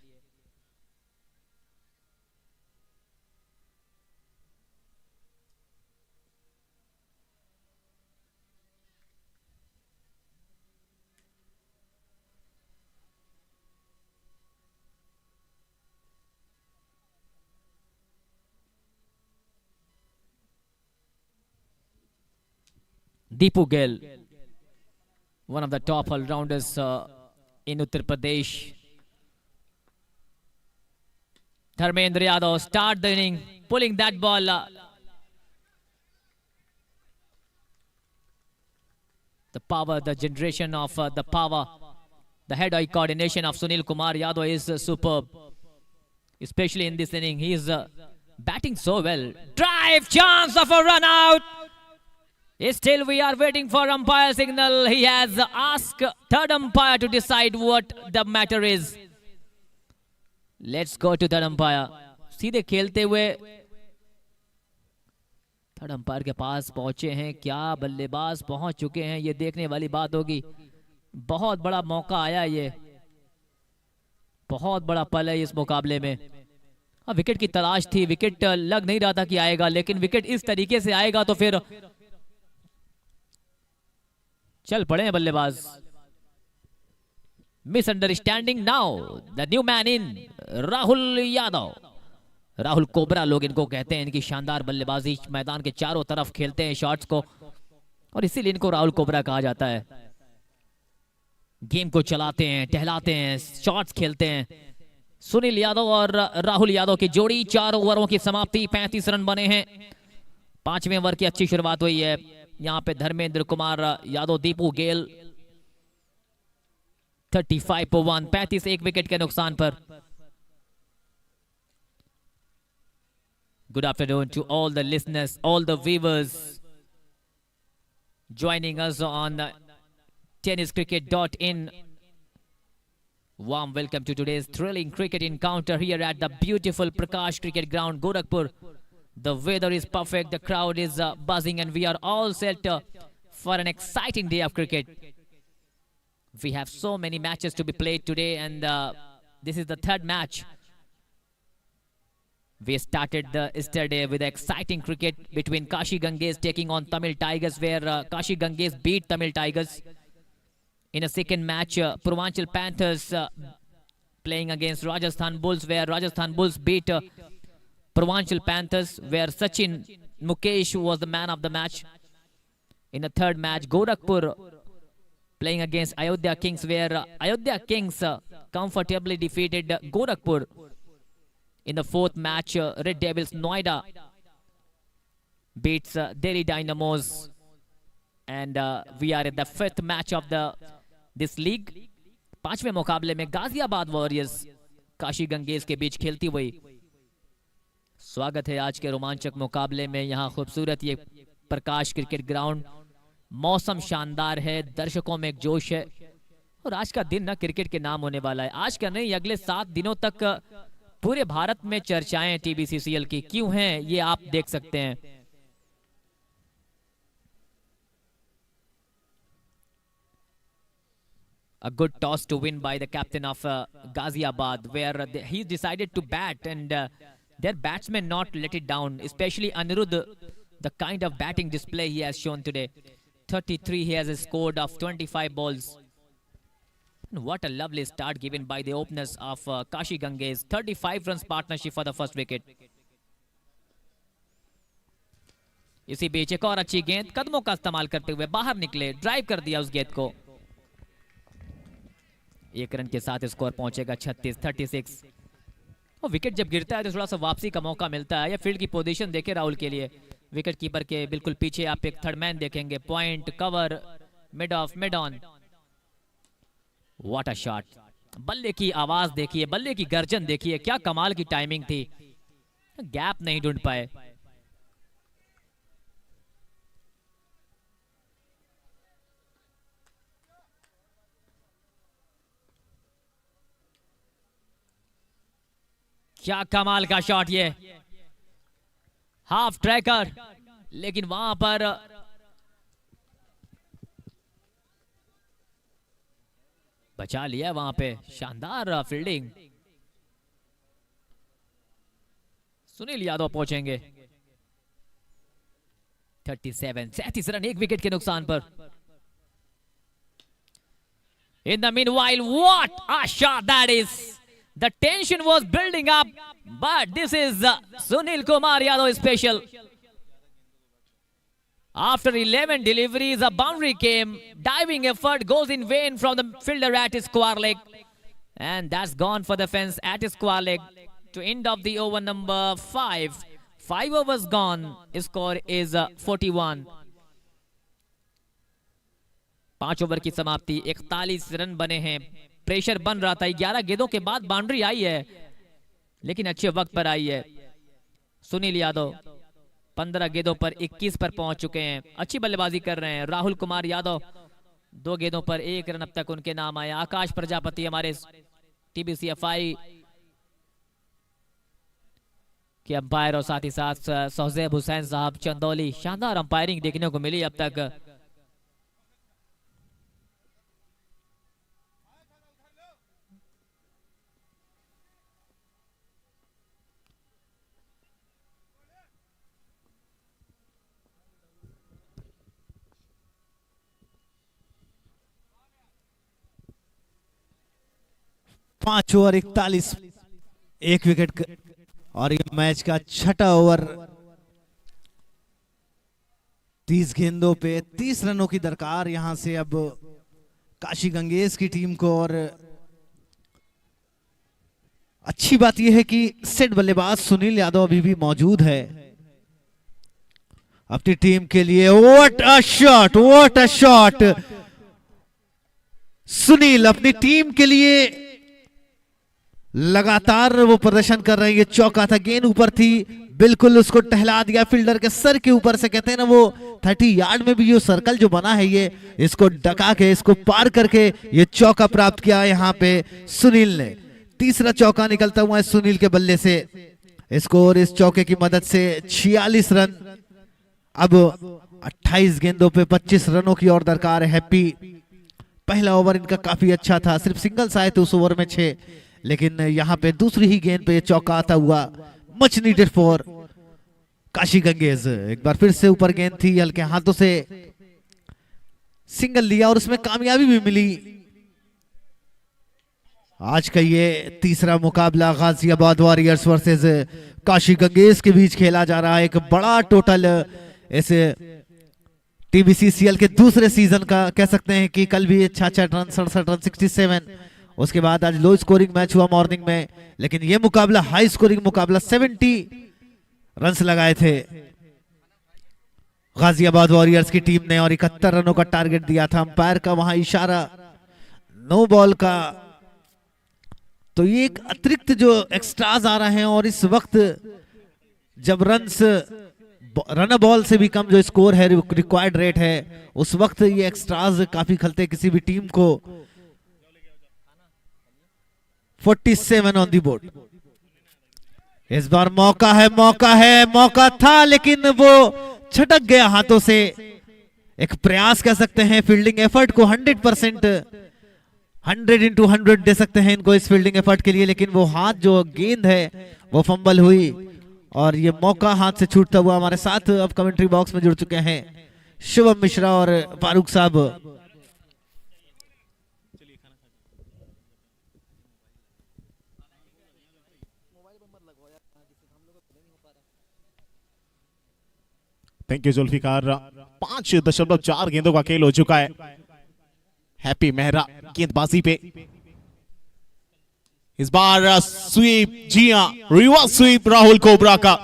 Deepu Gill, one of the top all-rounders in Uttar Pradesh. Dharmendra Yadav start the inning, pulling that ball. The power, the generation of the power, the head-eye coordination of Sunil Kumar Yadav is superb. Especially in this inning, he is batting so well. Drive, chance of a run out. Still we are waiting for umpire signal. He has asked third umpire to decide what the matter is. Let's go to third umpire. सीधे खेलते हुए third umpire के पास पहुंचे हैं। क्या बल्लेबाज पहुंच चुके हैं, ये देखने वाली बात होगी। बहुत बड़ा मौका आया, ये बहुत बड़ा पल है इस मुकाबले में। अब विकेट की तलाश थी, विकेट लग नहीं रहा था कि आएगा, लेकिन विकेट इस तरीके से आएगा तो फिर चल पड़े हैं बल्लेबाज। Misunderstanding now, the new man in Rahul Yadav. Rahul cobra लोग इनको कहते हैं। इनकी शानदार बल्लेबाजी, मैदान के चारों तरफ खेलते हैं शॉट्स को, और इसीलिए इनको राहुल कोबरा कहा जाता है। गेम को चलाते हैं, टहलाते हैं, शॉट्स खेलते हैं। सुनील यादव और राहुल यादव की जोड़ी, 4 ओवरों की समाप्ति, 35 रन बने हैं। 5वें ओवर की अच्छी शुरुआत हुई है। यहाँ पे धर्मेंद्र कुमार यादव, दीपू गेल 35 पर 1, 35 एक विकेट के नुकसान पर। Good afternoon to all the listeners, all the viewers joining us on TennisCricket.in. Warm welcome to today's thrilling cricket encounter here at the beautiful Prakash Cricket Ground, Gorakhpur. The weather is perfect, the crowd is buzzing, and we are all set for an exciting day of cricket. We have so many matches to be played today, and this is the third match. We started yesterday with exciting cricket between Kashi Ganges taking on Tamil Tigers, where Kashi Ganges beat Tamil Tigers. In a second match, Purvanchal Panthers playing against Rajasthan Bulls, where Rajasthan Bulls beat Purvanchal Panthers, where Sachin Mukesh was the man of the match. In the third match, Gorakhpur playing against Ayodhya Kings, where Ayodhya Kings comfortably defeated Gorakhpur. In the fourth match, Red Devils Noida beats Delhi Dynamos, and we are in the fifth match of this league. 5वें मुकाबले में Ghaziabad warriors Kashi Ganges के बीच खेलती हुई। स्वागत है आज के रोमांचक मुकाबले में। यहाँ खूबसूरत ये प्रकाश क्रिकेट ग्राउंड, मौसम शानदार है, दर्शकों में एक जोश है, और आज का दिन ना क्रिकेट के नाम होने वाला है। आज का नहीं, अगले 7 दिनों तक पूरे भारत में चर्चाएं TBcCL की क्यों हैं, ये आप देख सकते हैं। A good toss to win by the captain of Gaziabad, where he decided to bat, and their batsmen not let it down, especially Anirudh, the kind of batting display he has shown today. 33 he has scored of 25 balls. What a lovely start given by the openers of Kashi Ganges. 35 runs partnership for the first wicket. इसी बीच एक और अच्छी गेंद, कदमों का इस्तेमाल करते हुए बाहर निकले, ड्राइव कर दिया उस गेंद को। 1 रन के साथ स्कोर पहुंचेगा 36। और विकेट जब गिरता है तो थोड़ा सा वापसी का मौका मिलता है। या फील्ड की पोजीशन देखे राहुल के लिए, विकेट कीपर के बिल्कुल पीछे आप एक थर्ड मैन देखेंगे। Point, cover, mid of, mid on. What a shot! बल्ले की आवाज देखिए, बल्ले की गर्जन देखिए, क्या कमाल की टाइमिंग थी। गैप नहीं ढूंढ पाए। क्या कमाल का शॉट ये, हाफ ट्रैकर, लेकिन वहां पर बचा लिया। वहां पे शानदार फील्डिंग। सुनील यादव पहुंचेंगे। 37 रन, 1 विकेट के नुकसान पर। In the meanwhile, what a shot that is! The tension was building up, but this is Sunil Kumar Yadav special. After 11 deliveries, a boundary came. Diving effort goes in vain from the fielder at his square leg. And that's gone for the fence at his square leg. To end of the over number 5. 5 overs gone. His score is 41. 5 over की समाप्ति, 41 run बने हैं। Pressure बन रहा था, 11 गेंदों के बाद बाउंड्री आई है, लेकिन अच्छे वक्त पर आई है। सुनील यादव 15 गेंदों पर 21 पर पहुंच चुके हैं। अच्छी बल्लेबाजी कर रहे हैं राहुल कुमार यादव। 2 गेंदों पर 1 रन अब तक उनके नाम आए। आकाश प्रजापति हमारे TBCFI के अंपायर और साथ ही साथ सोहजेब हुसैन साहब चंदौली। शानदार अंपायरिंग देखने को मिली अब तक। पांच ओवर 41, 1 विकेट और ये मैच का छठा ओवर। 30 गेंदों पे 30 रनों की दरकार यहां से अब काशी गंगेश की टीम को। और अच्छी बात यह है कि सेट बल्लेबाज सुनील यादव अभी भी मौजूद है अपनी टीम के लिए। What a shot, what a shot. Sunil अपनी टीम के लिए लगातार वो प्रदर्शन कर रहे हैं। ये चौका था, गेंद ऊपर थी, बिल्कुल उसको टहला दिया फील्डर के सर के ऊपर से। कहते हैं ना वो 30 यार्ड में भी ये सर्कल जो बना है, ये इसको डका के इसको पार करके ये चौका प्राप्त किया यहाँ पे सुनील ने। तीसरा चौका निकलता हुआ है सुनील के बल्ले से। स्कोर इस चौके की मदद से 46 रन। अब 28 गेंदों पे 25 रनों की और दरकार है। हैप्पी पहला ओवर इनका काफी अच्छा था, सिर्फ सिंगल्स आए थे उस ओवर में 6, लेकिन यहाँ पे दूसरी ही गेंद पे चौका आता हुआ। Much needed for Kashi Ganges. एक बार फिर से ऊपर गेंद थी, हल्के हाथों से सिंगल लिया और उसमें कामयाबी भी मिली। आज का ये तीसरा मुकाबला Ghaziabad warriors versus Kashi Ganges के बीच खेला जा रहा है। एक बड़ा टोटल इस TBcCL के दूसरे सीजन का कह सकते हैं कि कल भी 66 रन 67 रन 67। उसके बाद आज लो स्कोरिंग मैच हुआ मॉर्निंग में, लेकिन यह मुकाबला हाई स्कोरिंग मुकाबला। 70 रन्स लगाए थे गाजियाबाद वॉरियर्स की टीम ने और 71 रनों का टारगेट दिया था। अंपायर का वहां इशारा नो बॉल का। तो ये एक अतिरिक्त जो एक्स्ट्राज आ रहे हैं और इस वक्त जब रन बॉल से भी कम जो स्कोर है, रिक्वायर्ड रेट है, उस वक्त ये एक्स्ट्राज काफी खलते किसी भी टीम को। 47 ऑन दी बोर्ड। इस बार मौका है, मौका था लेकिन वो छटक गया हाथों से। एक प्रयास कह सकते हैं, फील्डिंग एफर्ट को 100% 100 दे सकते हैं इनको इस फील्डिंग एफर्ट के लिए, लेकिन वो हाथ जो गेंद है वो फंबल हुई और ये मौका हाथ से छूटता हुआ। हमारे साथ अब कमेंट्री बॉक्स में जुड़ चुके हैं शुभम मिश्रा और फारूक साहब। Thank you Zulfikar. 5.4 गेंदों का खेल हो चुका है। हैप्पी मेहरा गेंदबाजी पे। इस बार स्वीप, जी हां, रिवर्स स्वीप राहुल कोबरा का।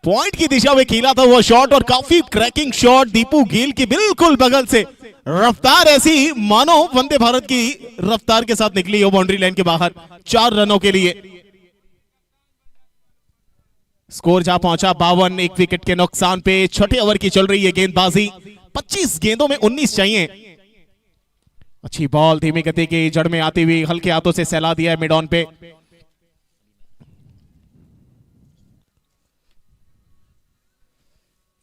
पॉइंट की दिशा में खेला था वो शॉट और काफी क्रैकिंग शॉट दीपू गेल की बिल्कुल बगल से। रफ्तार ऐसी मानो वंदे भारत की रफ्तार के साथ निकली हो बाउंड्री लाइन के बाहर 4 रनों के लिए। स्कोर जा पहुंचा 52, 1 विकेट के नुकसान पे। छठे ओवर की चल रही है गेंदबाजी। 25 गेंदों में 19 चाहिए। अच्छी बॉल धीमी गति की जड़ में आती हुई हल्के हाथों से सहला दिया है मिड ऑन पे।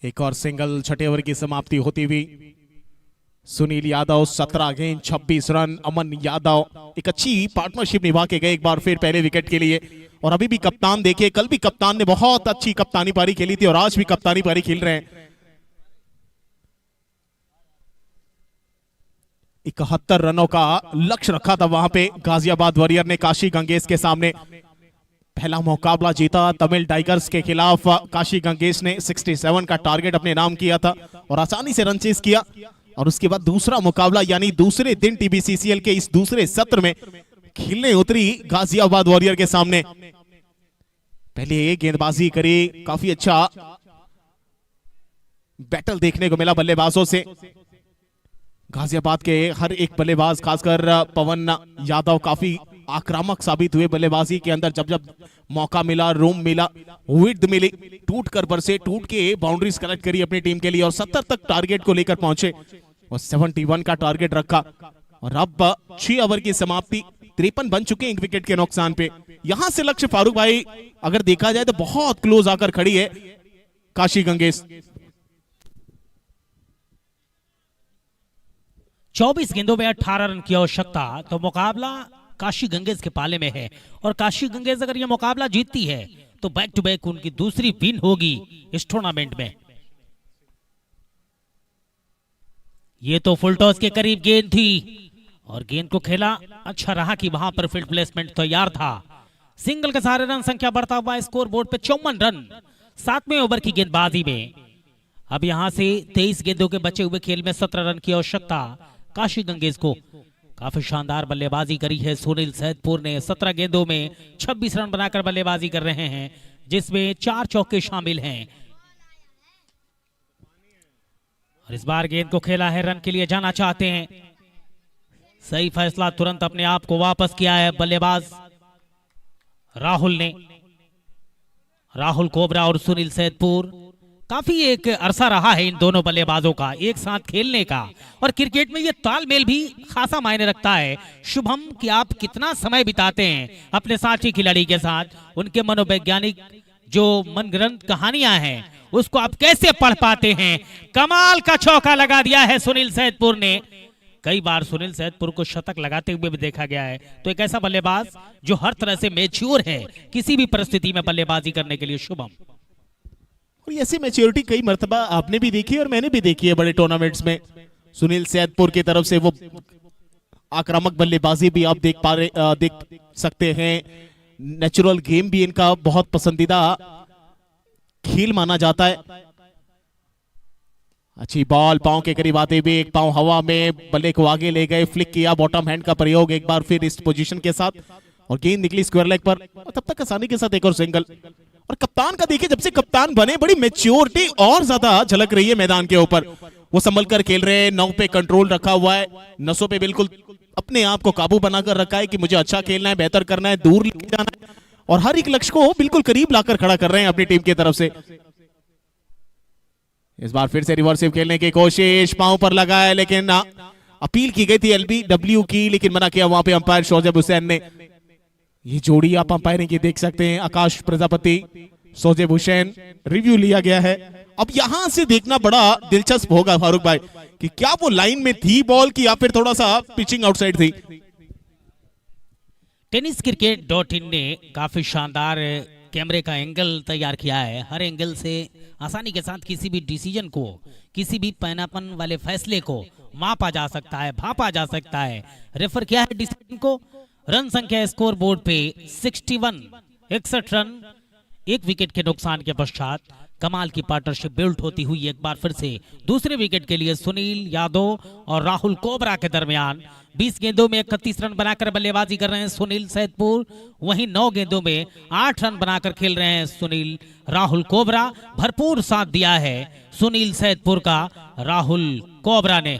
एक और सिंगल छठे ओवर की समाप्ति होती हुई। सुनील यादव 17 गेंद 26 रन। अमन यादव एक अच्छी पार्टनरशिप निभा के गए एक बार फिर पहले विकेट के लिए। और अभी भी कप्तान देखिए, कल भी कप्तान ने बहुत अच्छी कप्तानी पारी खेली थी और आज भी कप्तानी पारी खेल रहे हैं। 71 रनों का लक्ष्य रखा था वहां पे गाजियाबाद वॉरियर ने काशी गंगेश के सामने। पहला मुकाबला जीता तमिल टाइगर्स के खिलाफ। काशी गंगेश ने 67 का टारगेट अपने नाम किया था और आसानी से रन चेज किया। और उसके बाद दूसरा मुकाबला यानी दूसरे दिन TBcCL के इस दूसरे सत्र में खेलने उतरी गाजियाबाद वॉरियर के सामने। पहले गेंदबाजी करी, काफी अच्छा बैटल देखने को मिला बल्लेबाजों से। गाजियाबाद के हर एक बल्लेबाज खासकर पवन यादव काफी आक्रामक साबित हुए बल्लेबाजी के अंदर। जब जब मौका मिला, रूम मिला, विड्थ मिली, टूट कर बरसे, टूट के बाउंड्रीज कलेक्ट करी अपनी टीम के लिए और 70 तक टारगेट को लेकर पहुंचे और 71 का टारगेट रखा। और अब 6 ओवर की समाप्ति, 53 बन चुके हैं एक विकेट के नुकसान पे। यहां से लक्ष्य फारूक भाई अगर देखा जाए तो बहुत क्लोज आकर खड़ी है काशी गंगेश। 24 गेंदों में 18 रन की आवश्यकता, तो मुकाबला काशी गंगेश के पाले में है। और काशी गंगेश अगर यह मुकाबला जीतती है तो बैक टू बैक उनकी दूसरी विन होगी इस टूर्नामेंट में। ये तो फुल टॉस के करीब गेंद थी और गेंद को खेला अच्छा रहा कि वहां पर फील्ड प्लेसमेंट तैयार था। सिंगल के सारे रन संख्या बढ़ता हुआ स्कोर बोर्ड पे 54 रन 7वें ओवर की गेंदबाजी में। अब यहां से 23 गेंदों के बचे हुए खेल में 17 रन की आवश्यकता काशी गंगेश को। काफी शानदार बल्लेबाजी करी है सुनील सैदपुर ने। 17 गेंदों में 26 रन बनाकर बल्लेबाजी कर रहे हैं, जिसमें 4 चौके शामिल हैं। और इस बार गेंद को खेला है, रन के लिए जाना चाहते हैं। सही फैसला तुरंत अपने आप को वापस किया है बल्लेबाज राहुल ने। राहुल कोबरा और सुनील सैदपुर, काफी एक अरसा रहा है इन दोनों बल्लेबाजों का एक साथ खेलने का। और क्रिकेट में ये तालमेल भी खासा मायने रखता है शुभम, कि आप कितना समय बिताते हैं अपने साथी खिलाड़ी के साथ, उनके मनोवैज्ञानिक जो मनगढ़ंत कहानियां हैं उसको आप कैसे पढ़ पाते हैं। कमाल का चौका लगा दिया है सुनील सैदपुर ने। कई बार सुनील सैदपुर को शतक लगाते हुए भी देखा गया है। तो एक ऐसा बल्लेबाज जो हर तरह से मैच्योर है किसी भी परिस्थिति में बल्लेबाजी करने के लिए शुभम। और ऐसी मैच्योरिटी कई मर्तबा आपने भी देखी और मैंने भी देखी है बड़े टूर्नामेंट्स में। सुनील सैदपुर की तरफ से वो आक्रामक बल्लेबाजी भी आप देख सकते हैं। नेचुरल गेम भी इनका बहुत पसंदीदा खेल माना जाता है। अच्छी बॉल पांव के करीब आते हुए एक पांव हवा में, बल्ले को आगे ले गए, फ्लिक किया, बॉटम हैंड का प्रयोग एक बार फिर इस पोजीशन के साथ और गेंद निकली स्क्वायर लेग पर। और तब तक आसानी के साथ एक और सिंगल। और कप्तान का देखिए, जब से कप्तान बने बड़ी मैच्योरिटी और ज्यादा झलक रही है मैदान के ऊपर। वो संभल कर खेल रहे हैं, नौ पे कंट्रोल रखा हुआ है, नसों पे बिल्कुल अपने आप को काबू बनाकर रखा है कि मुझे अच्छा खेलना है, बेहतर करना है, दूर लेके जाना है और हर एक लक्ष्य को बिल्कुल करीब लाकर खड़ा कर रहे हैं अपनी टीम की तरफ से। इस बार फिर से रिवर्सिव खेलने की कोशिश, पांव पर लगा है लेकिन अपील की गई थी एलबीडब्ल्यू की, लेकिन मना किया वहां पे अंपायर शोजेब हुसैन ने। ये जोड़ी आप अंपायरिंग की देख सकते हैं, आकाश प्रजापति, शोजेब हुसैन, रिव्यू लिया गया है। अब यहां से देखना बड़ा दिलचस्प होगा फारूक भाई कि क्या वो लाइन में थी बॉल की या फिर थोड़ा सा पिचिंग आउटसाइड थी। TennisCricket.in ने काफी शानदार कैमरे का एंगल तैयार किया है। हर एंगल से आसानी के साथ किसी भी डिसीजन को, किसी भी पैनापन वाले फैसले को मापा जा सकता है, भापा जा सकता है। रेफर किया है डिसीजन को। रन संख्या स्कोर बोर्ड पे 61 रन, एक विकेट के नुकसान के पश्चात कमाल की पार्टनरशिप बिल्ड होती हुई एक बार फिर से दूसरे विकेट के लिए सुनील यादव और राहुल कोबरा के दरमियान। 20 गेंदों में 31 रन बनाकर बल्लेबाजी कर रहे हैं सुनील सैदपुर, वहीं 9 गेंदों में 8 रन बनाकर खेल रहे हैं सुनील राहुल कोबरा। भरपूर साथ दिया है सुनील सैदपुर का राहुल कोबरा ने।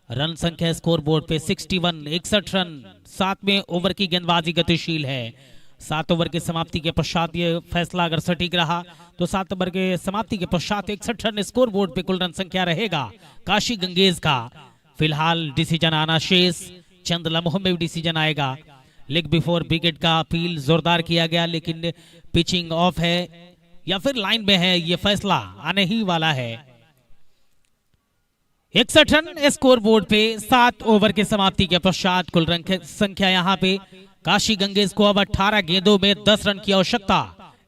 रन संख्या स्कोर बोर्ड पे 61 रन, 7वें ओवर की गेंदबाजी गतिशील है। 7 ओवर की समाप्ति के पश्चात ये फैसला अगर सटीक रहा तो 7 ओवर के समाप्ति के पश्चात 61 रन स्कोर बोर्ड पे कुल रन संख्या रहेगा काशी गंगेश का। फिलहाल डिसीजन आना शेष, चंद लम्हों में भी डिसीजन आएगा। लेग बिफोर विकेट का अपील जोरदार किया गया, लेकिन पिचिंग ऑफ है या फिर लाइन में है, ये फैसला आने ही वाला है। 61 रन स्कोर बोर्ड पे 7 ओवर के समाप्ति के पश्चात कुल रन संख्या यहाँ पे काशी गंगेश को अब 18 गेंदों में 10 रन की आवश्यकता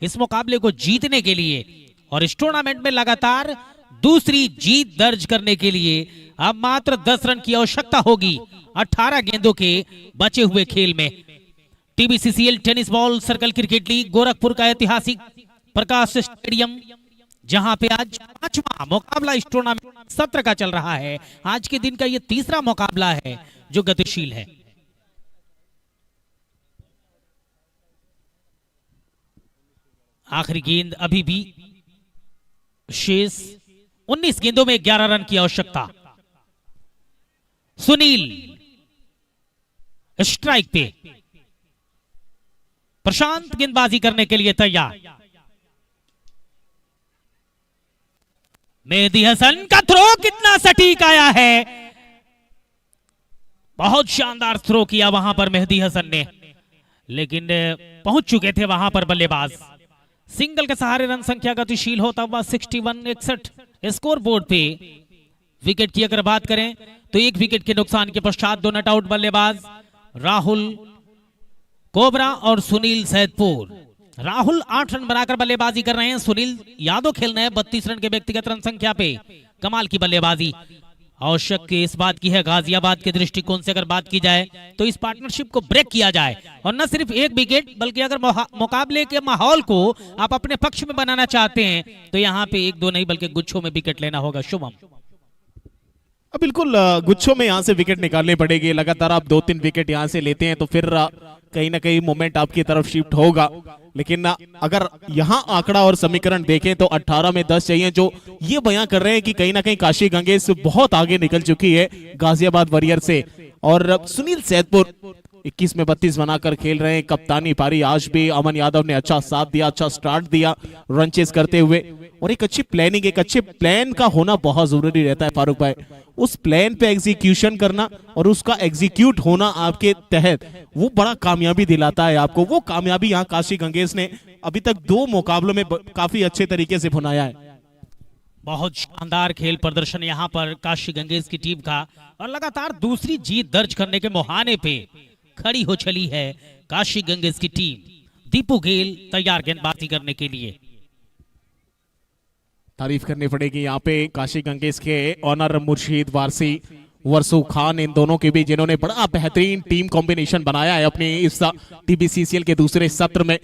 इस मुकाबले को जीतने के लिए और इस टूर्नामेंट में लगातार दूसरी जीत दर्ज करने के लिए अब मात्र 10 रन की आवश्यकता होगी 18 गेंदों के बचे हुए खेल में। TBcCL tennis ball circle cricket league Gorakhpur का ऐतिहासिक प्रकाश स्टेडियम, जहां पे आज 5वां मुकाबला इस टूर्नामेंट सत्र का चल रहा है। आज के दिन का ये तीसरा मुकाबला है जो गतिशील है। आखिरी गेंद अभी भी शेष, 19 गेंदों में 11 रन की आवश्यकता। सुनील स्ट्राइक पे, प्रशांत गेंदबाजी करने के लिए तैयार। मेहदी हसन का थ्रो कितना सटीक आया है, बहुत शानदार थ्रो किया वहां पर मेहदी हसन ने, लेकिन पहुंच चुके थे वहां पर बल्लेबाज। सिंगल के सहारे रन संख्या गतिशील होता हुआ 61-61 स्कोर बोर्ड पे। विकेट की अगर बात करें तो एक विकेट के नुकसान के पश्चात दो नट आउट बल्लेबाज राहुल कोबरा और सुनील सैदपुर। राहुल 8 रन बनाकर बल्लेबाजी कर रहे हैं, सुनील यादव खेल रहे हैं 32 रन के व्यक्तिगत रन संख्या पे। कमाल की बल्लेबाजी आवश्यक इस बात की है, गाजियाबाद के दृष्टिकोण से अगर बात की जाए तो इस पार्टनरशिप को ब्रेक किया जाए और न सिर्फ एक विकेट बल्कि अगर मुकाबले के माहौल को आप अपने पक्ष में बनाना चाहते हैं तो यहाँ पे एक दो नहीं बल्कि गुच्छों में विकेट लेना होगा। शुभम बिल्कुल गुच्छों में यहाँ से विकेट निकालनी पड़ेगी। लगातार आप 2-3 विकेट यहाँ से लेते हैं तो फिर कहीं ना कहीं मोमेंट आपकी तरफ शिफ्ट होगा। लेकिन अगर यहाँ आंकड़ा और समीकरण देखें तो 18 में 10 चाहिए, जो ये बयां कर रहे हैं कि कहीं ना कहीं काशी गंगेश बहुत आगे निकल चुकी है गाजियाबाद वॉरियर से। और सुनील सैदपुर 21 में 32 बनाकर खेल रहे हैं। कप्तानी पारी आज भी अमन यादव ने अच्छा साथ दिया, अच्छा स्टार्ट दिया रन चेस करते हुए। और एक अच्छी प्लानिंग, एक अच्छे प्लान का होना बहुत जरूरी रहता है फारूक भाई। उस प्लान पे एग्जीक्यूशन करना और उसका एग्जीक्यूट होना आपके तहत वो बड़ा कामयाबी दिलाता है आपको। वो कामयाबी यहाँ काशी गंगेश ने अभी तक 2 मुकाबलों में काफी अच्छे तरीके से भुनाया है। बहुत शानदार खेल प्रदर्शन यहाँ पर काशी गंगेश की टीम का और लगातार दूसरी जीत दर्ज करने के मुहाने पे खड़ी हो चली है काशी गंगेश की टीम। दीपू गेल तैयार गेंदबाजी करने के लिए। तारीफ करनी पड़ेगी यहाँ पे काशी गंगेश के ऑनर मुर्शीद वारसी वर्सू खान, इन दोनों के भी, जिन्होंने बड़ा बेहतरीन टीम कॉम्बिनेशन बनाया है अपने इस TBcCL के दूसरे सत्र में।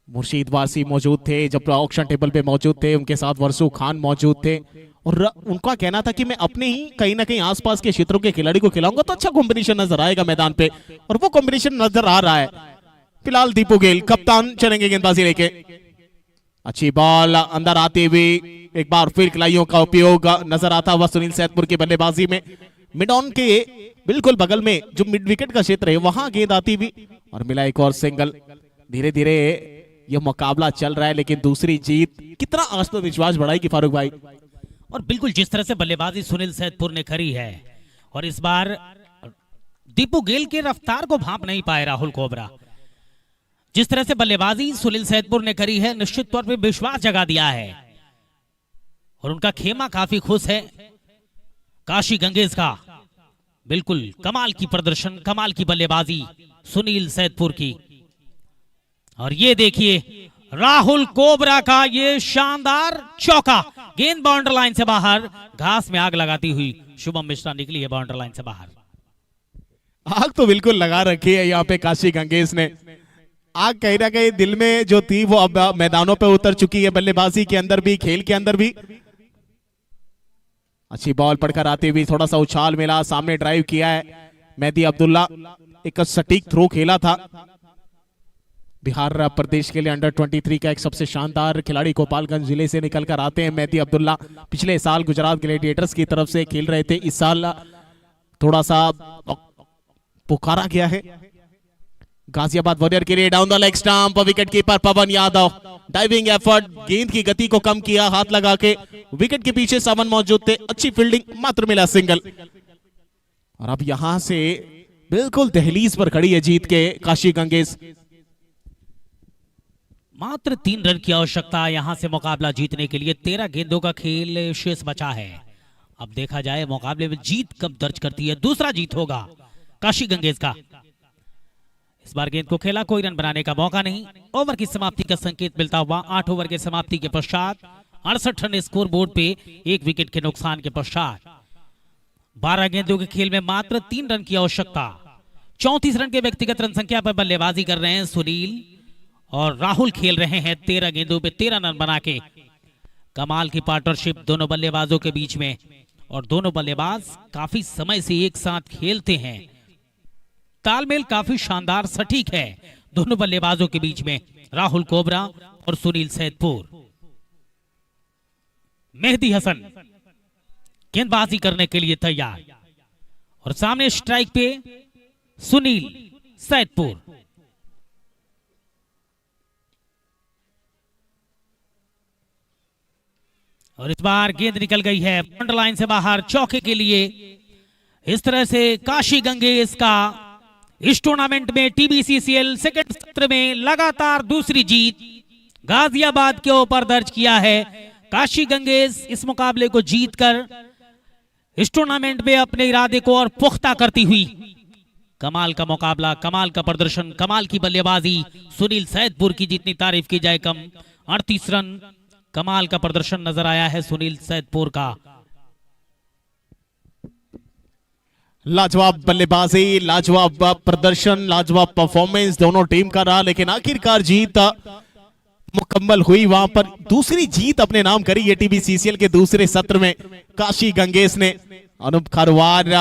मुर्शीद वारसी मौजूद थे जब ऑक्शन टेबल पे मौजूद थे, उनके साथ वर्सू खान मौजूद थे और उनका कहना था कि मैं अपने ही कहीं ना कहीं आसपास के क्षेत्रों के खिलाड़ी को खिलाऊंगा तो अच्छा कॉम्बिनेशन नजर आएगा मैदान पे, और वो कॉम्बिनेशन नजर आ रहा है। फिलहाल दीपू गेल कप्तान चलेंगे गेंदबाजी लेके। अच्छी बॉल अंदर आती हुई, एक बार फिर खिलाड़ियों का उपयोग नजर आता हुआ सुनील सैदपुर की बल्लेबाजी में। मिड ऑन के बिल्कुल बगल में जो मिड विकेट का क्षेत्र है वहां गेंद आती हुई और मिला एक और सिंगल। धीरे धीरे यह मुकाबला चल रहा है, लेकिन दूसरी जीत कितना आत्मविश्वास बढ़ाएगी फारूक भाई। और बिल्कुल जिस तरह से बल्लेबाजी सुनील सैदपुर ने करी है और इस बार दीपू गेल के रफ्तार को भांप नहीं पाए राहुल कोबरा। जिस तरह से बल्लेबाजी सुनील सैदपुर ने करी है निश्चित तौर पे विश्वास जगा दिया है और उनका खेमा काफी खुश है काशी गंगेश का। बिल्कुल कमाल की प्रदर्शन, कमाल की बल्लेबाजी सुनील सैदपुर की। और ये देखिए राहुल कोबरा का ये शानदार चौका, गेंद बाउंड्री लाइन से बाहर, घास में आग लगाती हुई शुभम मिश्रा निकली है बाउंड्री लाइन से बाहर। आग तो बिल्कुल लगा रखी है यहाँ पे काशी गंगेश ने। आग कहीं ना कहीं दिल में जो थी वो अब मैदानों पे उतर चुकी है, बल्लेबाजी के अंदर भी, खेल के अंदर भी। अच्छी बॉल पड़कर आती हुई, थोड़ा सा उछाल मिला, सामने ड्राइव किया है मेहदी अब्दुल्ला, एक सटीक थ्रो खेला था। बिहार प्रदेश के लिए अंडर 23 का एक सबसे शानदार खिलाड़ी गोपालगंज जिले से निकलकर आते हैं मेहदी अब्दुल्ला। पिछले साल गुजरात ग्लैडिएटर्स की तरफ से खेल रहे थे, इस साल थोड़ा सा पुकारा गया है गाजियाबाद वॉरियर के लिए। Down the leg stump, wicket keeper Pawan Yadav, diving effort, गेंद की गति को कम किया हाथ लगा के। विकेट के पीछे सावन मौजूद थे, अच्छी फील्डिंग, मात्र मिला सिंगल। और अब यहां से बिल्कुल दहलीज पर खड़ी है जीत के काशी गंगेश। मात्र 3 रन की आवश्यकता यहां से मुकाबला जीतने के लिए। 13 गेंदों का खेल शेष बचा है। अब देखा जाए मुकाबले में जीत कब दर्ज करती है। दूसरा जीत होगा काशी गंगेश का। इस बार गेंद को खेला, कोई रन बनाने का मौका नहीं। ओवर की समाप्ति का संकेत मिलता हुआ 8 ओवर के समाप्ति के पश्चात 68 रन स्कोर बोर्ड पे, 1 विकेट के नुकसान के पश्चात 12 गेंदों के खेल में मात्र 3 रन की आवश्यकता। 34 रन के व्यक्तिगत रन संख्या पर बल्लेबाजी कर रहे हैं सुनील और राहुल खेल रहे हैं 13 गेंदों पे 13 रन बना के। कमाल की पार्टनरशिप दोनों बल्लेबाजों के बीच में और दोनों बल्लेबाज काफी समय से एक साथ खेलते हैं। तालमेल काफी शानदार सटीक है दोनों बल्लेबाजों के बीच में, राहुल कोबरा और सुनील सैदपुर। मेहदी हसन गेंदबाजी करने के लिए तैयार और सामने स्ट्राइक पे सुनील सैदपुर। और इस बार गेंद निकल गई है फ्रंट लाइन से बाहर चौके के लिए। इस तरह से काशी गंगेश का इस टूर्नामेंट में TBcCL सेकंड सत्र में लगातार दूसरी जीत गाजियाबाद के ऊपर दर्ज किया है। काशी गंगेश इस मुकाबले को जीतकर इस टूर्नामेंट में अपने इरादे को और पुख्ता करती हुई। कमाल का मुकाबला, कमाल का प्रदर्शन, कमाल की बल्लेबाजी। सुनील सैदपुर की जितनी तारीफ की जाए कम। 38 रन, कमाल का प्रदर्शन नजर आया है सुनील सैदपुर का। लाजवाब बल्लेबाजी, लाजवाब प्रदर्शन, लाजवाब परफॉर्मेंस दोनों टीम का रहा, लेकिन आखिरकार जीत मुकम्मल हुई। वहां पर दूसरी जीत अपने नाम करी ये TBcCL के दूसरे सत्र में काशी गंगेश ने। अनूप खरवार,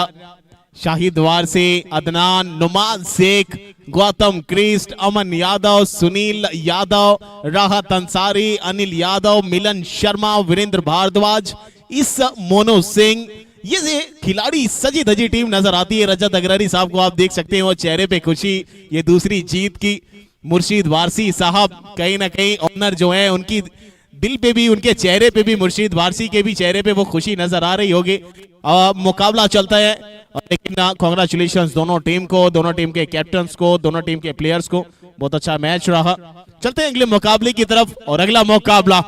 शाहिद वारसी, अदनान, नुमान शेख, गौतम क्रिस्ट, अमन यादव, सुनील यादव, राहत अंसारी, अनिल यादव, मिलन शर्मा, वीरेंद्र भारद्वाज, इस मोनो सिंह, ये खिलाड़ी सजी धजी टीम नजर आती है। रजत अग्रहरी साहब को आप देख सकते हैं, वो चेहरे पे खुशी ये दूसरी जीत की। मुर्शीद वारसी साहब कहीं ना कहीं ऑनर जो है उनकी दिल पे भी, उनके चेहरे पे भी, मुर्शीद वारसी के भी चेहरे पे वो खुशी नजर आ रही होगी। मुकाबला चलता है, लेकिन कांग्रेचुलेशंस दोनों टीम को, दोनों टीम के कैप्टन्स को, दोनों टीम के प्लेयर्स को। बहुत अच्छा मैच रहा। चलते हैं अगले मुकाबले की तरफ, और अगला मुकाबला